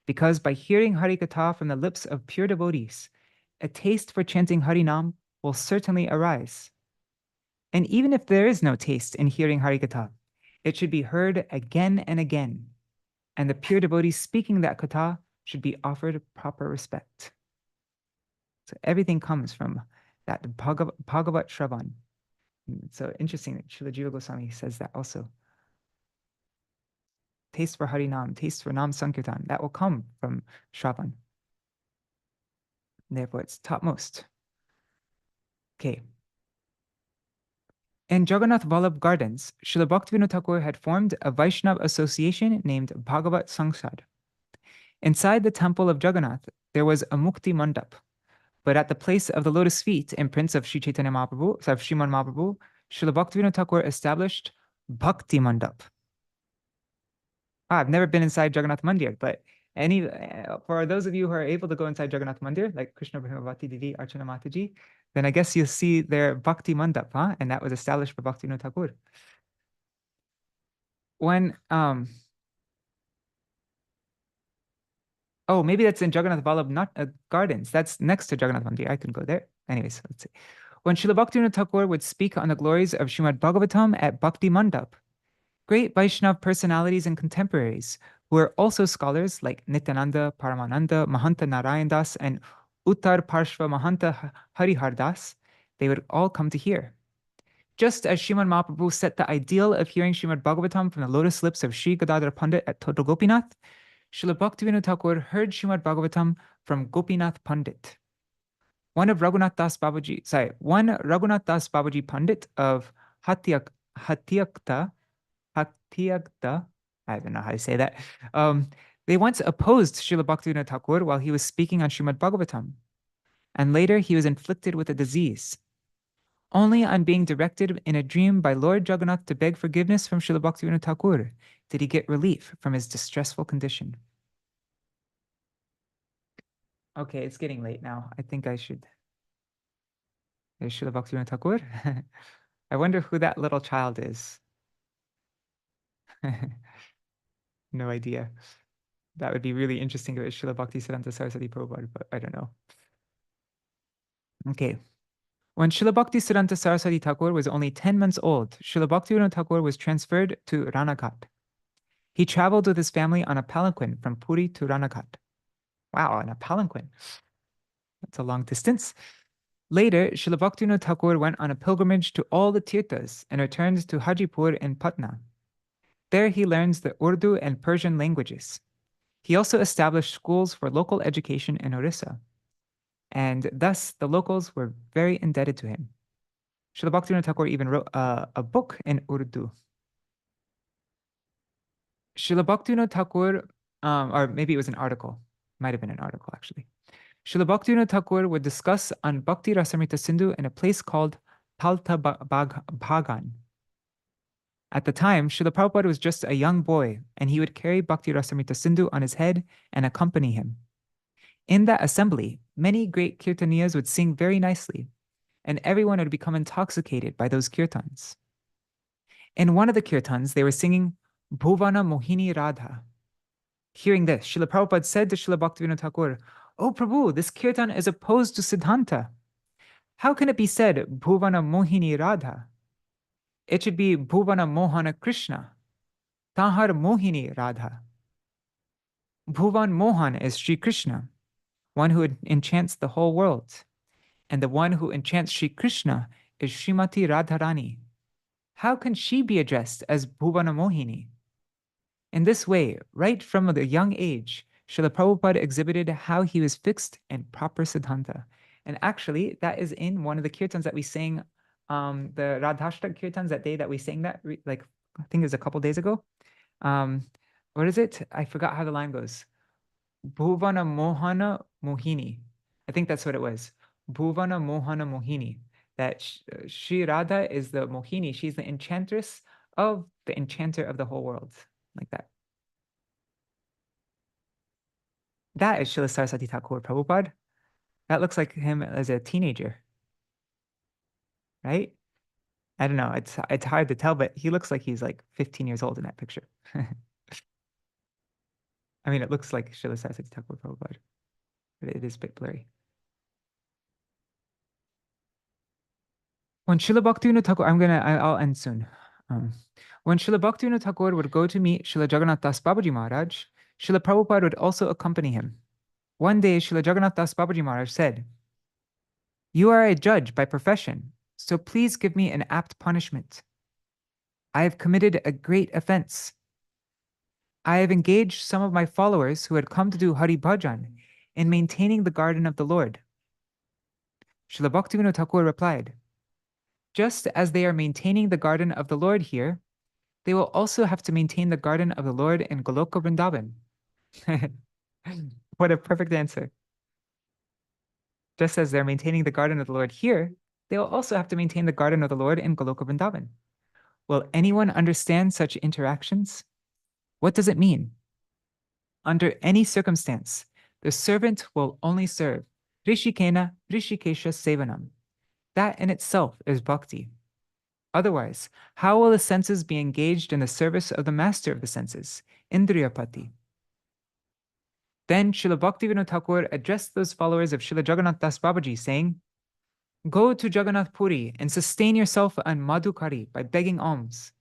A: because by hearing Hari Katha from the lips of pure devotees, a taste for chanting Hari Nam will certainly arise. And even if there is no taste in hearing Hari Katha, it should be heard again and again, and the pure devotees speaking that Katha should be offered proper respect. So everything comes from that Bhagavat Shravan. So interesting that Srila Jiva Goswami says that also. Taste for Hari Nam, taste for Nam Sankirtan, that will come from Shravan. Therefore, it's topmost. Okay. In Jagannath Vallabh Gardens, Srila Bhaktivinoda Ṭhākura had formed a Vaishnava association named Bhagavat Sangsad. Inside the temple of Jagannath, there was a Mukti Mandap, but at the place of the lotus feet, imprints of Sri Chaitanya Mahaprabhu, of Sriman Mahaprabhu, Srila Bhaktivinoda Ṭhākura established Bhakti Mandap. I've never been inside Jagannath Mandir, but for those of you who are able to go inside Jagannath Mandir, like Krishna Brahmavati Didi, Archana Mataji, then I guess you'll see their Bhakti Mandap, huh? And that was established by Bhaktivinoda Ṭhākura. When, oh, maybe that's in Jagannath Vallabh, not Gardens. That's next to Jagannath Mandir. I can go there. Anyways, let's see. When Srila Bhaktivinoda Ṭhākura would speak on the glories of Srimad Bhagavatam at Bhakti Mandap, great Vaishnava personalities and contemporaries who were also scholars like Nityananda, Paramananda, Mahanta Narayan Das, and Uttar Parshva Mahanta Harihar Das, they would all come to hear. Just as Sriman Mahaprabhu set the ideal of hearing Srimad Bhagavatam from the lotus lips of Sri Gadadhar Pandit at Total Gopinath, Srila Bhaktivinoda Ṭhākura heard Srimad Bhagavatam from Gopinath Pandit. One Raghunath Das Babaji Pandit of Hatyakta, I don't know how to say that. They once opposed Srila Bhaktivinoda Ṭhākura while he was speaking on Srimad Bhagavatam, and later he was inflicted with a disease. Only on being directed in a dream by Lord Jagannath to beg forgiveness from Srila Bhaktivinoda Ṭhākura did he get relief from his distressful condition. Okay, it's getting late now. I think I should. There's Srila Bhaktivinoda Ṭhākura. I wonder who that little child is. No idea. That would be really interesting if it was Srila Bhaktisiddhanta Saraswati Prabhupada, but I don't know. Okay. When Srila Bhaktisiddhanta Saraswati Thakur was only 10 months old, Srila Bhaktivinoda Ṭhākura was transferred to Ranaghat. He traveled with his family on a palanquin from Puri to Ranaghat. Wow, on a palanquin. That's a long distance. Later, Srila Bhaktivinoda Ṭhākura went on a pilgrimage to all the tirthas and returned to Hajipur in Patna. There he learns the Urdu and Persian languages. He also established schools for local education in Orissa, and thus the locals were very indebted to him. Srila Bhaktivinoda Ṭhākura even wrote a book in Urdu. Srila Bhaktivinoda Ṭhākura, or maybe it was an article, might have been an article actually. Srila Bhaktivinoda Ṭhākura would discuss on Bhakti Rasamrita Sindhu in a place called Palta Bhagan. At the time, Srila Prabhupada was just a young boy, and he would carry Bhakti Rasamrita Sindhu on his head and accompany him. In that assembly, many great kirtaniyas would sing very nicely, and everyone would become intoxicated by those kirtans. In one of the kirtans, they were singing Bhuvana Mohini Radha. Hearing this, Srila Prabhupada said to Śrīla Bhaktivinoda Ṭhākura, "Oh Prabhu, this kirtan is opposed to Siddhanta. How can it be said Bhuvana Mohini Radha? It should be Bhuvana Mohana Krishna, Tahar Mohini Radha. Bhuvan Mohan is Sri Krishna, one who enchants the whole world, and the one who enchants Sri Krishna is Srimati Radharani. How can she be addressed as Bhuvana Mohini?" In this way, right from a young age, Srila Prabhupada exhibited how he was fixed in proper Siddhanta. And actually, that is in one of the kirtans that we sang, the Radhashtak kirtans that day that we sang that, like, I think it was a couple days ago. What is it? I forgot how the line goes. Bhuvana Mohana Mohini. I think that's what it was. Bhuvana Mohana Mohini. That Sri Radha is the Mohini. She's the enchantress of the enchanter of the whole world. Like that. That is Śrīla Saraswati Thakur Prabhupada. That looks like him as a teenager. Right? I don't know. It's hard to tell, but he looks like he's like 15 years old in that picture. I mean, it looks like Śrīla Saraswati Thakur Prabhupada, but it is a bit blurry. When Śrīla Bhaktivinoda Ṭhākura, I'll end soon. When Śrīla Bhaktivinoda Ṭhākura would go to meet Śrīla Jagannath Das Babaji Maharaj, Śrīla Prabhupada would also accompany him. One day, Śrīla Jagannath Das Babaji Maharaj said, "You are a judge by profession, so please give me an apt punishment. I have committed a great offense. I have engaged some of my followers who had come to do Hari Bhajan in maintaining the garden of the Lord." Śrīla Bhaktivinoda Ṭhākura replied, "Just as they are maintaining the garden of the Lord here, they will also have to maintain the garden of the Lord in Goloka Vrindavan." What a perfect answer. Just as they're maintaining the garden of the Lord here, they will also have to maintain the garden of the Lord in Goloka Vrindavan. Will anyone understand such interactions? What does it mean? Under any circumstance, the servant will only serve Rishikena Rishikesha Sevanam. That in itself is bhakti. Otherwise, how will the senses be engaged in the service of the master of the senses, Indriyapati? Then Śrīla Bhaktivinoda Ṭhākura addressed those followers of Śrīla Jagannath Das Babaji, saying, "Go to Jagannath Puri and sustain yourself on Madhukari by begging alms,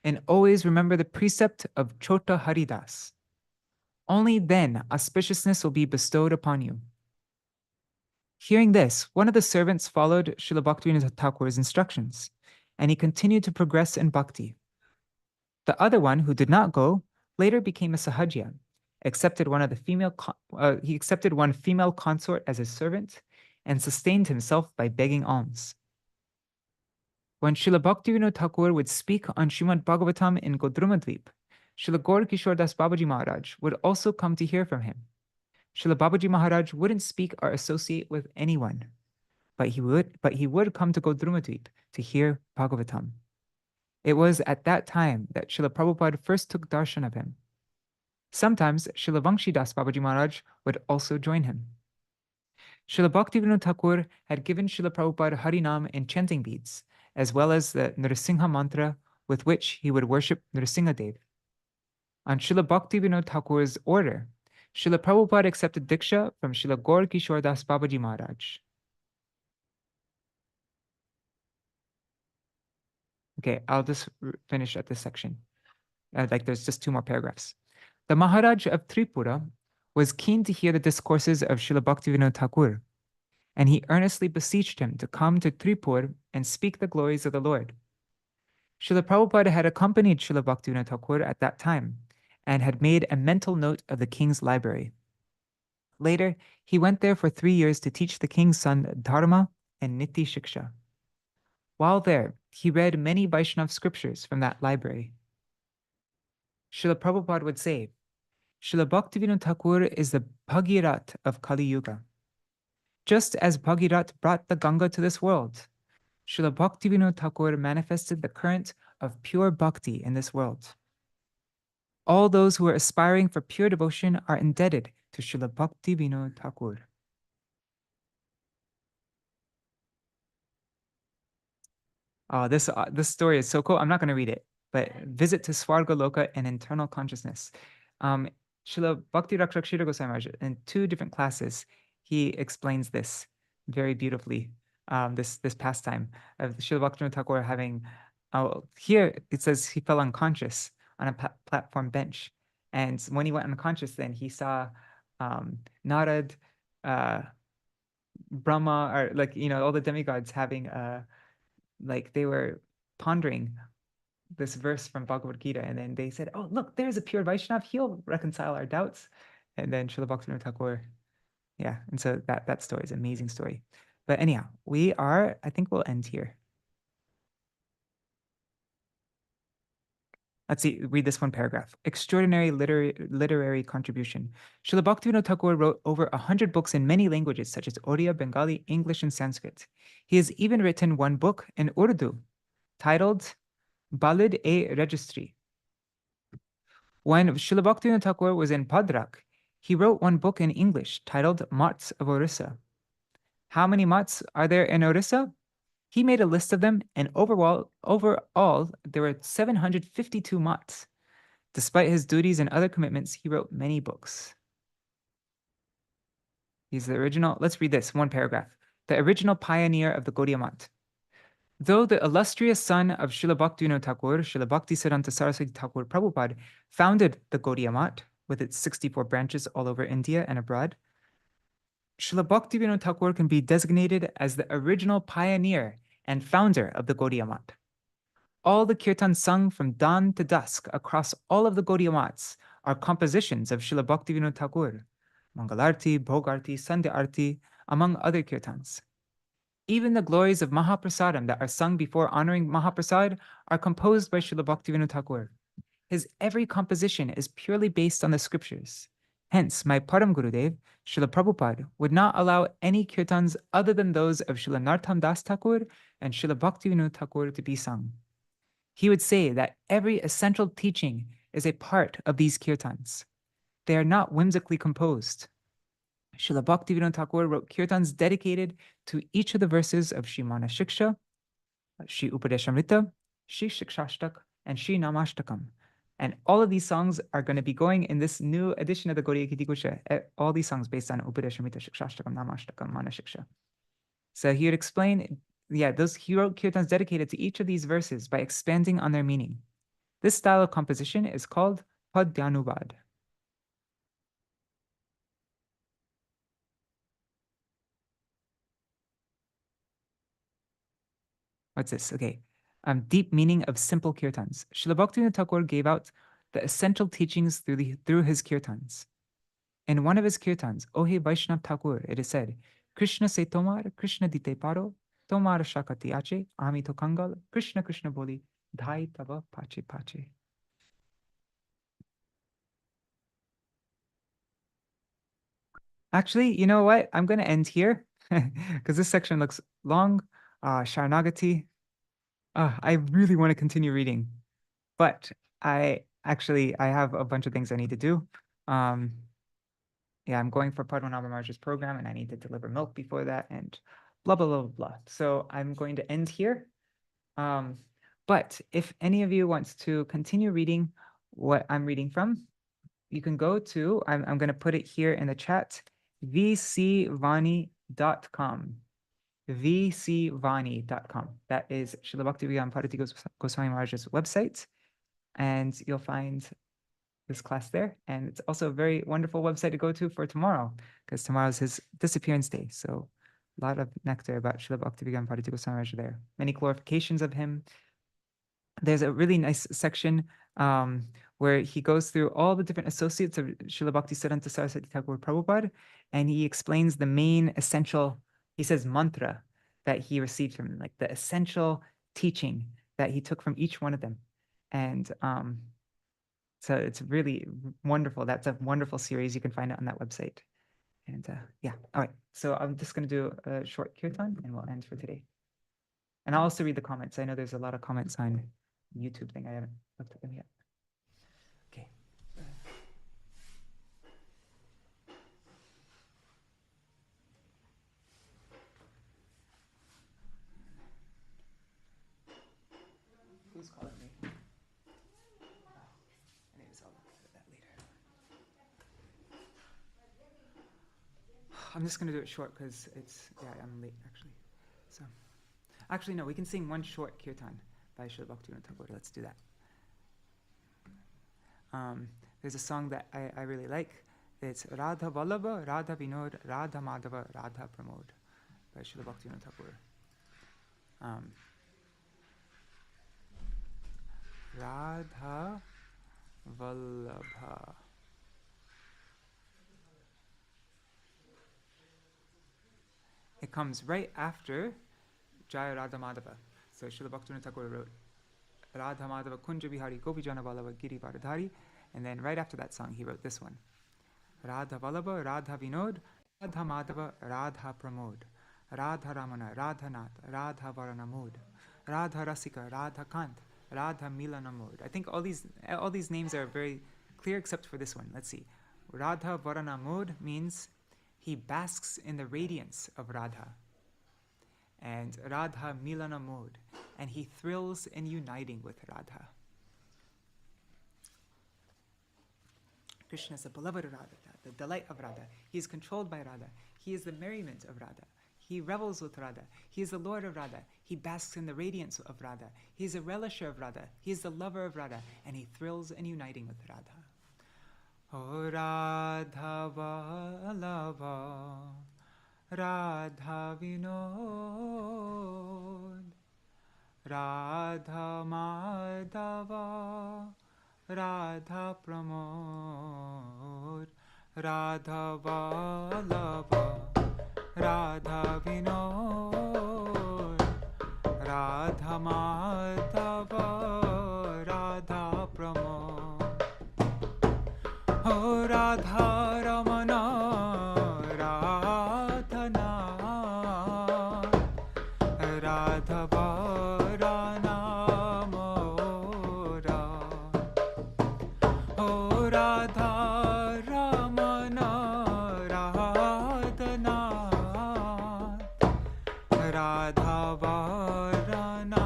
A: and always remember the precept of Chota Haridas. Only then auspiciousness will be bestowed upon you." Hearing this, one of the servants followed Śrīla Bhaktivinoda Ṭhākura's instructions, and he continued to progress in bhakti. The other one, who did not go, later became a sahajya, accepted one female consort as his servant, and sustained himself by begging alms. When Śrīla Bhaktivinoda Ṭhākura would speak on Srimad Bhagavatam in Godrumadvip, Śrīla Gaur Kishore Das Babaji Maharaj would also come to hear from him. Śrīla Babaji Maharaj wouldn't speak or associate with anyone, but he would come to Godrumadvip to hear Bhagavatam. It was at that time that Śrīla Prabhupada first took darshan of him. Sometimes Śrīla Vamshi Das Babaji Maharaj would also join him. Śrīla Bhaktivinoda Ṭhākura had given Śrīla Prabhupada Harinam and chanting beads, as well as the Nrsimha mantra with which he would worship Nrsimhadev. On Śrīla Bhaktivinoda Ṭhākura's order, Śrīla Prabhupada accepted Diksha from Śrīla Gaur Kishore Das Babaji Maharaj. Okay, I'll just finish at this section. There's just 2 more paragraphs. The Maharaj of Tripura was keen to hear the discourses of Śrīla Bhaktivinoda Ṭhākura, and he earnestly beseeched him to come to Tripur and speak the glories of the Lord. Śrīla Prabhupada had accompanied Śrīla Bhaktivinoda Ṭhākura at that time and had made a mental note of the king's library. Later, he went there for 3 years to teach the king's son Dharma and Niti Shiksha. While there, he read many Vaishnava scriptures from that library. Śrīla Prabhupada would say, Śrīla Bhaktivinoda Ṭhākura is the Bhagirat of Kali Yuga. Just as Bhagirat brought the Ganga to this world, Śrīla Bhaktivinoda Ṭhākura manifested the current of pure bhakti in this world. All those who are aspiring for pure devotion are indebted to Śrīla Bhaktivinoda Ṭhākura. Oh, this story is so cool. I'm not going to read it, but visit to Swarga Loka and internal consciousness. Śrīla Bhakti Rakshak Goswami Maharaj, in 2 different classes, he explains this very beautifully. This pastime of Śrīla Bhaktivinoda Ṭhākura having, here it says he fell unconscious on a platform bench, and when he went unconscious, then he saw Narad, Brahma, or like all the demigods having like they were pondering this verse from Bhagavad Gita, and then they said, "Oh, look, there's a pure Vaishnav. He'll reconcile our doubts." And then Śrīla Bhaktivinoda Ṭhākura, yeah. And so that story is an amazing story. But anyhow, I think we'll end here. Let's see, read this one paragraph. Extraordinary literary contribution. Śrīla Bhaktivinoda Ṭhākura wrote over 100 books in many languages, such as Oriya, Bengali, English, and Sanskrit. He has even written one book in Urdu, titled Balid-e-Registry. When Śrīla Bhaktivinoda Ṭhākura was in Bhadrak, he wrote one book in English, titled Mats of Orissa. How many mats are there in Orissa? He made a list of them, and overall, there were 752 mats. Despite his duties and other commitments, he wrote many books. He's the original. Let's read this one paragraph. The original pioneer of the Gaudiya Mat. Though the illustrious son of Śrīla Bhaktivinoda Ṭhākura, Śrīla Bhaktisiddhanta Saraswati Ṭhākura Prabhupada, founded the Gaudiya Mat with its 64 branches all over India and abroad, Śrīla Bhaktivinoda Ṭhākura can be designated as the original pioneer and founder of the Gaudiya Mat. All the kirtans sung from dawn to dusk across all of the Gaudiya Mats are compositions of Śrīla Bhaktivinoda Ṭhākura, Mangalarti, Bhogarti, Sandhya Arti, among other kirtans. Even the glories of Mahaprasadam that are sung before honoring Mahaprasad are composed by Śrīla Bhaktivinoda Ṭhākura. His every composition is purely based on the scriptures. Hence, my Param Gurudev, Śrīla Prabhupada, would not allow any kirtans other than those of Śrīla Narottam Das Thakur and Śrīla Bhaktivinoda Ṭhākura to be sung. He would say that every essential teaching is a part of these kirtans. They are not whimsically composed. Śrīla Bhaktivinoda Ṭhākura wrote kirtans dedicated to each of the verses of Śrī Mana Shiksha, Śrī Upadeshamrita, Śrī Shikshashtak, and Śrī Namashtakam. And all of these songs are going to be going in this new edition of the Gaudiya Kirti Ghosha. All these songs based on Upadeshamrita, Shikshashtakam, Namashtakam, Mana Shiksha. So he would explain, he wrote kirtans dedicated to each of these verses by expanding on their meaning. This style of composition is called Padyanubad. What's this? Okay. Deep meaning of simple kirtans. Śrīla Bhaktivinoda Ṭhākura gave out the essential teachings through his kirtans. In one of his kirtans, Ohe Vaishnav Thakur, it is said, Krishna se tomar, Krishna dite paro, tomar shakati ache, ami to kangal, Krishna Krishna boli, dhai tava pache pache. Actually, you know what? I'm going to end here because this section looks long. Sharanagati. I really want to continue reading, but I have a bunch of things I need to do. Yeah, I'm going for Padmanabha Maharaj's program, and I need to deliver milk before that, and blah, blah, blah, blah. So I'm going to end here. But if any of you wants to continue reading what I'm reading from, you can go to, I'm going to put it here in the chat, vcvani.com. vcvani.com. That is Śrīla Bhaktivinoda Ṭhākura Goswami Maharaj's website, and you'll find this class there. And it's also a very wonderful website to go to for tomorrow, because tomorrow's his disappearance day. So a lot of nectar about Śrīla Bhaktivinoda Ṭhākura Goswami Maharaj there. Many glorifications of him. There's a really nice section where he goes through all the different associates of Śrīla Bhaktisiddhanta Saraswati Ṭhākura Prabhupada, and he explains the main essential, he says mantra that he received from him, like the essential teaching that he took from each one of them. And so it's really wonderful. That's a wonderful series. You can find it on that website. And yeah, all right. So I'm just going to do a short kirtan and we'll end for today. And I'll also read the comments. I know there's a lot of comments on YouTube thing. I haven't looked at them yet. Okay. Who's calling me? Anyways, I'll look at that later. I'm just going to do it short because I'm late actually. So, actually, no, we can sing one short kirtan by Śrīla Bhaktivinoda Ṭhākura. Let's do that. There's a song that I really like. It's Radha Vallabha, Radha Vinod, Radha Madhava, Radha Pramod by Śrīla Bhaktivinoda Ṭhākura. Radha Vallabha. It comes right after Jaya Radha Madhava. So Śrīla Bhaktivinoda Ṭhākura wrote Radha Madhava Kunja Vihari Gopijana Vallabha Giri Varadhari, and then right after that song he wrote this one. Radha Vallabha, Radha Vinod, Radha Madhava, Radha Pramod, Radha Ramana, Radha Nath, Radha Varanamod, Radha Rasika, Radha Kant, Radha Milanamod. I think all these names are very clear except for this one. Let's see. Radha Varanamod means he basks in the radiance of Radha. And Radha Milanamod, and he thrills in uniting with Radha. Krishna is the beloved of Radha, the delight of Radha. He is controlled by Radha. He is the merriment of Radha. He revels with Radha. He is the Lord of Radha. He basks in the radiance of Radha. He is a relisher of Radha. He is the lover of Radha, and he thrills in uniting with Radha. O Radha Vallabha, Radha Vinod, Radha Madhava, Radha Pramod, Radha Vallabha, Radha Vinod, Radha Madhava, Radha Pramod. O Radha Ramana, Radha Nath, Radha Varanamora. O Radha Ramana, Radha Nath, Radha Varanamora.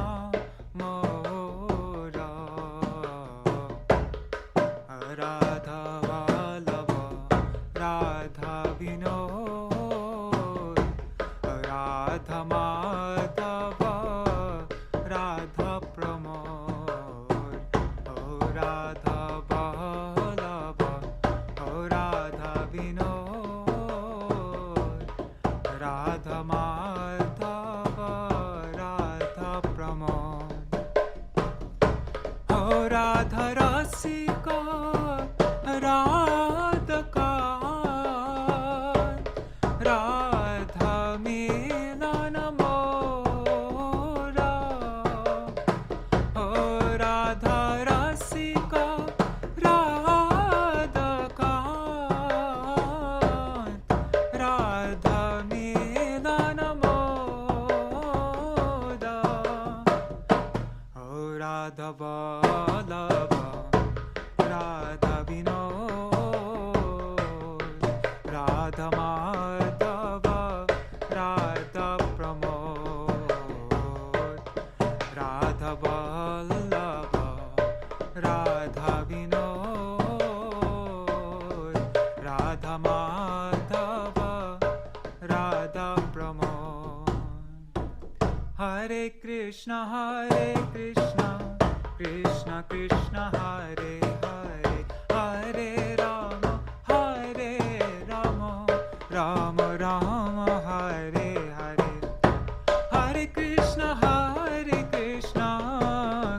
A: Radha Vallabha, Radha Vinod, Radha Madhava, Radha Pramod. O Radha Vallabha, O Radha Vinod, Radha Madhava, Radha Pramod. O Radha Rasika, Radha Kant, Radha Milanamora. O Radha Rasika, Radha Kant, Radha Milanamora. O Radha Vallabha, Radha Vinod, Radha Madhava, Radha Pramod, Radha Vallabha, Radha Vinod, Radha Madhava, Radha Pramod. Hare Krishna, Krishna Krishna, Hare Hare, Hare Rama, Rama Rama, Hare Hare. Hare Krishna,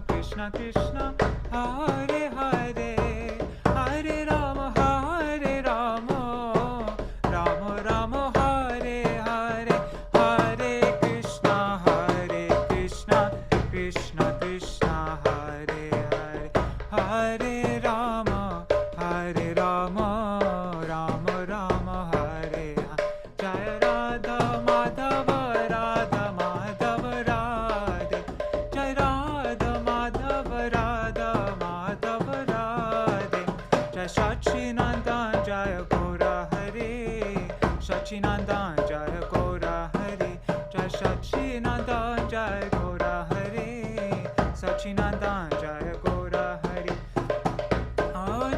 A: Krishna Krishna, Hare Hare, Hare Rama, Rama Rama, Hare Hare. Hare Krishna, Krishna Krishna, Hare Hare, Hare Rama, Rama Rama, Hare Hare. Sachinandan Jaya Gaura Hari, Jai Sachinandan Jaya Gaura Hari, Sachinandan Jaya Gaura Hari.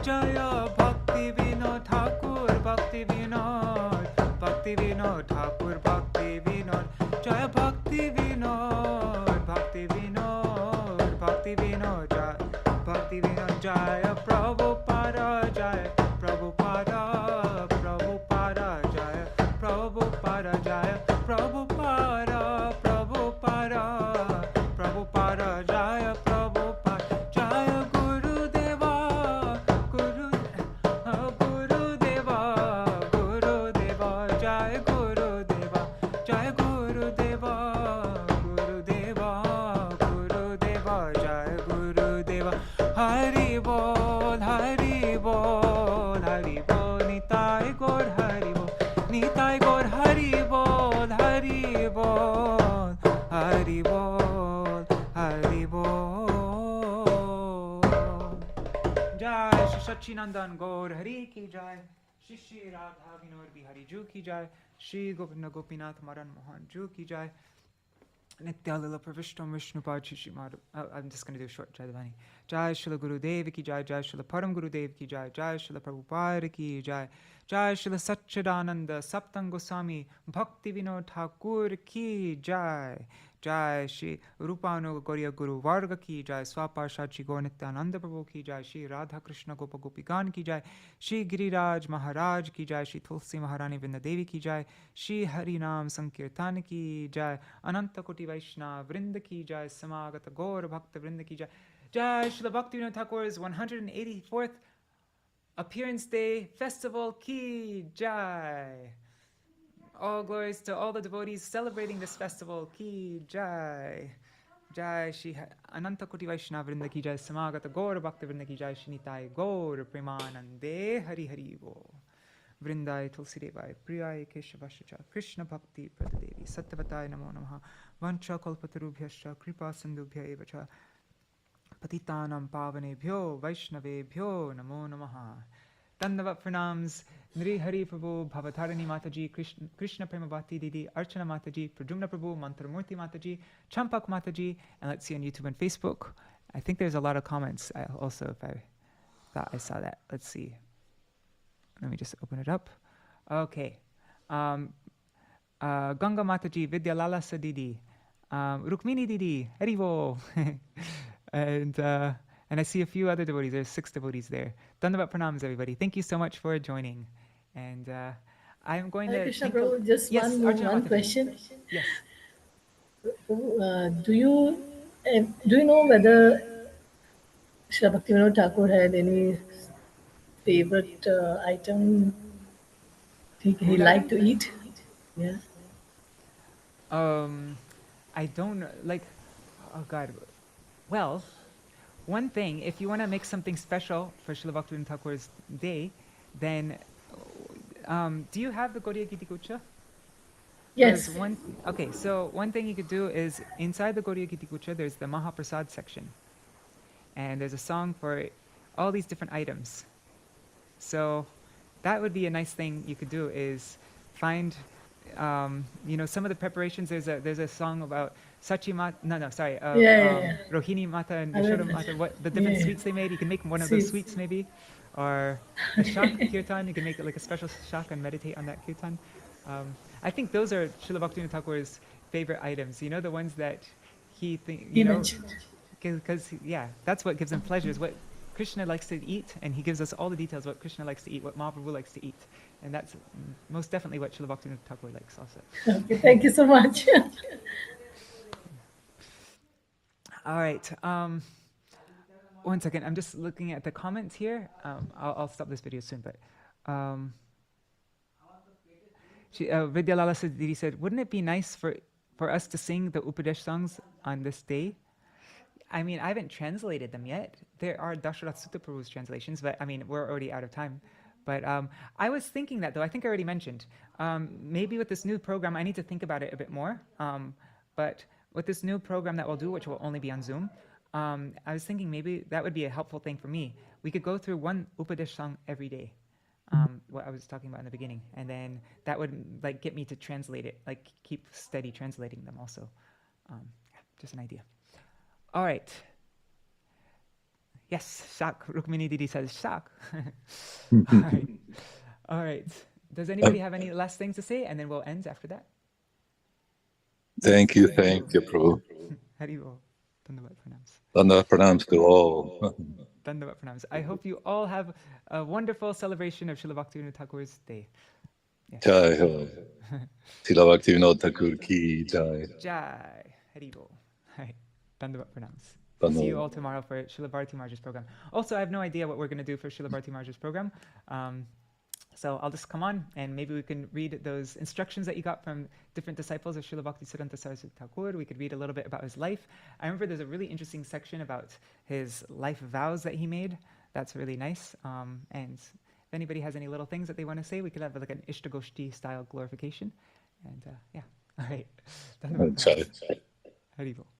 A: Jaya Bhaktivinoda Ṭhākura, Bhaktivinoda Ṭhākura, Bhaktivinoda, Jaya Bhaktivinoda, Bhaktivinoda, Bhaktivinoda, Jaya Prabhupada, Jaya Prabhupada, Prabhupada, Jaya Prabhupada, Jaya Prabhupada, Prabhupada, Prabhupada, Jaya Prabhupada, Jaya Gurudeva, Gurudeva, Gurudeva, Jaya Gurudeva, Jaya Gurudeva, Gurudeva, Gurudeva, Jaya Gurudeva. Hari Bol, Hari Bol, Hari Bol, Nitai Gaur Hari Bol, Nitai Gaur Hari Bol, Hari Bol, Hari Bol, Hari Bol. Jai Shri Sachinandan Gaur Hari Ki Jai, Shri Śrīla Bhaktivinoda Bihari Ju Ki Jai, Shri Govinda Gopinath Madan Mohan Ju Ki Jai, Nityalila Pravishtam Vishnupad Shishimad. I'm just going to do a short Jayadvani. Jai Srila Gurudev Ki Jai, Jai Srila Param Gurudev Ki Jai, Jai Srila Prabhupada Ki Jai, Jai Srila Satchidananda Saptam Goswami Bhaktivinoda Ṭhākura Ki Jai, Jai Shri Rupanu Gauriya Guru Varga Ki Jai, Swaparshad Shri Gaur Nityananda Prabhu Ki Jai, Shri Radha Krishna Gopa Gopikan Ki Jai, Shri Giriraj Maharaj Ki Jai, Shri Tulsi Maharani Vrinda Devi Ki Jai, Shri Harinam Sankirtan Ki Jai, Ananta Koti Vaishnava Vrinda Ki Jai, Samagata Gaur Bhakta Vrinda Ki Jai, Jai Śrīla Bhaktivinoda Ṭhākura's 184th Appearance Day Festival Ki Jai. All glories to all the devotees celebrating this festival Ki Jai. Jai Shri Ananta Koti Vaishnava Vrinda Ki Jai, Samagata Gaur Bhakta Vrinda Ki Jai, Shri Nitai Gaur Premanande Hari Hari Bol. Vrindai Tulsi Devai Priyai Keshavashacha Krishna Bhakti Pradadevi Sattvatai Namo Namaha Vancha Kalpatarubhyascha Kripa Sindhubhya Evacha Patitanam Pavanebhyo Vaishnavebhyo Namo Namaha. Dandavat pranams Nri Hari Prabhu, Bhavatarani Mataji, Krishna Premavati Didi, Archana Mataji, Pradyumna Prabhu, Mantramurti Mataji, Champak Mataji, and let's see on YouTube and Facebook. I think there's a lot of comments also, if I thought I saw that. Let's see. Let me just open it up. Okay. Ganga Mataji, Vidya Lalasa Didi, Rukmini Didi, Haribo. And I see a few other devotees. There's 6 devotees there. Dandavat pranams, everybody. Thank you so much for joining. And I'm going to...
F: Krishna Prabhu, just
A: yes,
F: one question.
A: Yes.
F: Do you know whether Śrīla Bhaktivinoda Ṭhākura had any favorite item he liked to eat? Yeah.
A: I don't know, like, oh God. Well, one thing, if you want to make something special for Śrīla Bhaktivinoda Ṭhākura's day, then do you have the Gaudiya Giti Gucha?
F: Yes.
A: Okay, so one thing you could do is inside the Gaudiya Giti Gucha, there's the Mahaprasad section. And there's a song for all these different items. So that would be a nice thing you could do is find, some of the preparations. There's a song about Rohini Mata and Yashoda Mata, what the different sweets they made. You can make one of those sweets maybe, or a shak kirtan. You can make it like a special shak and meditate on that kirtan. I think those are Śrīla Bhaktivinoda Ṭhākura's favorite items. You know, the ones that he
F: mentioned.
A: Because that's what gives him pleasure, is what Krishna likes to eat, and he gives us all the details what Krishna likes to eat, what Mahaprabhu likes to eat. And that's most definitely what Śrīla Bhaktivinoda Ṭhākura likes also.
F: Okay, thank you so much.
A: All right. One second. I'm just looking at the comments here. I'll stop this video soon, but Vidya Lala Didi said, wouldn't it be nice for us to sing the Upadesh songs on this day? I mean, I haven't translated them yet. There are Dasharath Sutta Prabhu's translations, but I mean, we're already out of time. But I was thinking that, though. I think I already mentioned. Maybe with this new program, I need to think about it a bit more. But with this new program that we'll do, which will only be on Zoom, I was thinking maybe that would be a helpful thing for me. We could go through one Upadesh song every day. what I was talking about in the beginning, and then that would like get me to translate it, like keep steady translating them also. Yeah, just an idea. All right. Yes, Shak. Rukmini Didi says Shak. All right. All right. Does anybody have any last things to say? And then we'll end after that.
B: Thank you, Prabhu.
A: Haribol. Dandavat pranams.
B: Dandavat pranams to all.
A: Dandavat pranams. I hope you all have a wonderful celebration of Śrīla Bhaktivinoda Ṭhākura's day. Yes.
B: Jai Ho. Śrīla Bhaktivinoda Ṭhākura ki jai.
A: Jai. Haribol. All right. Dandavat pranams.
B: Dandavat.
A: See you all tomorrow for Śrīla Bharati Maharaj's program. Also, I have no idea what we're going to do for Śrīla Bhakti Maharaj's program. So I'll just come on and maybe we can read those instructions that you got from different disciples of Śrīla Bhaktisiddhanta Saraswati Thakur. We could read a little bit about his life. I remember there's a really interesting section about his life vows that he made. That's really nice. And if anybody has any little things that they want to say, we could have like an Ishtagoshti style glorification. And yeah, all right. Haribol.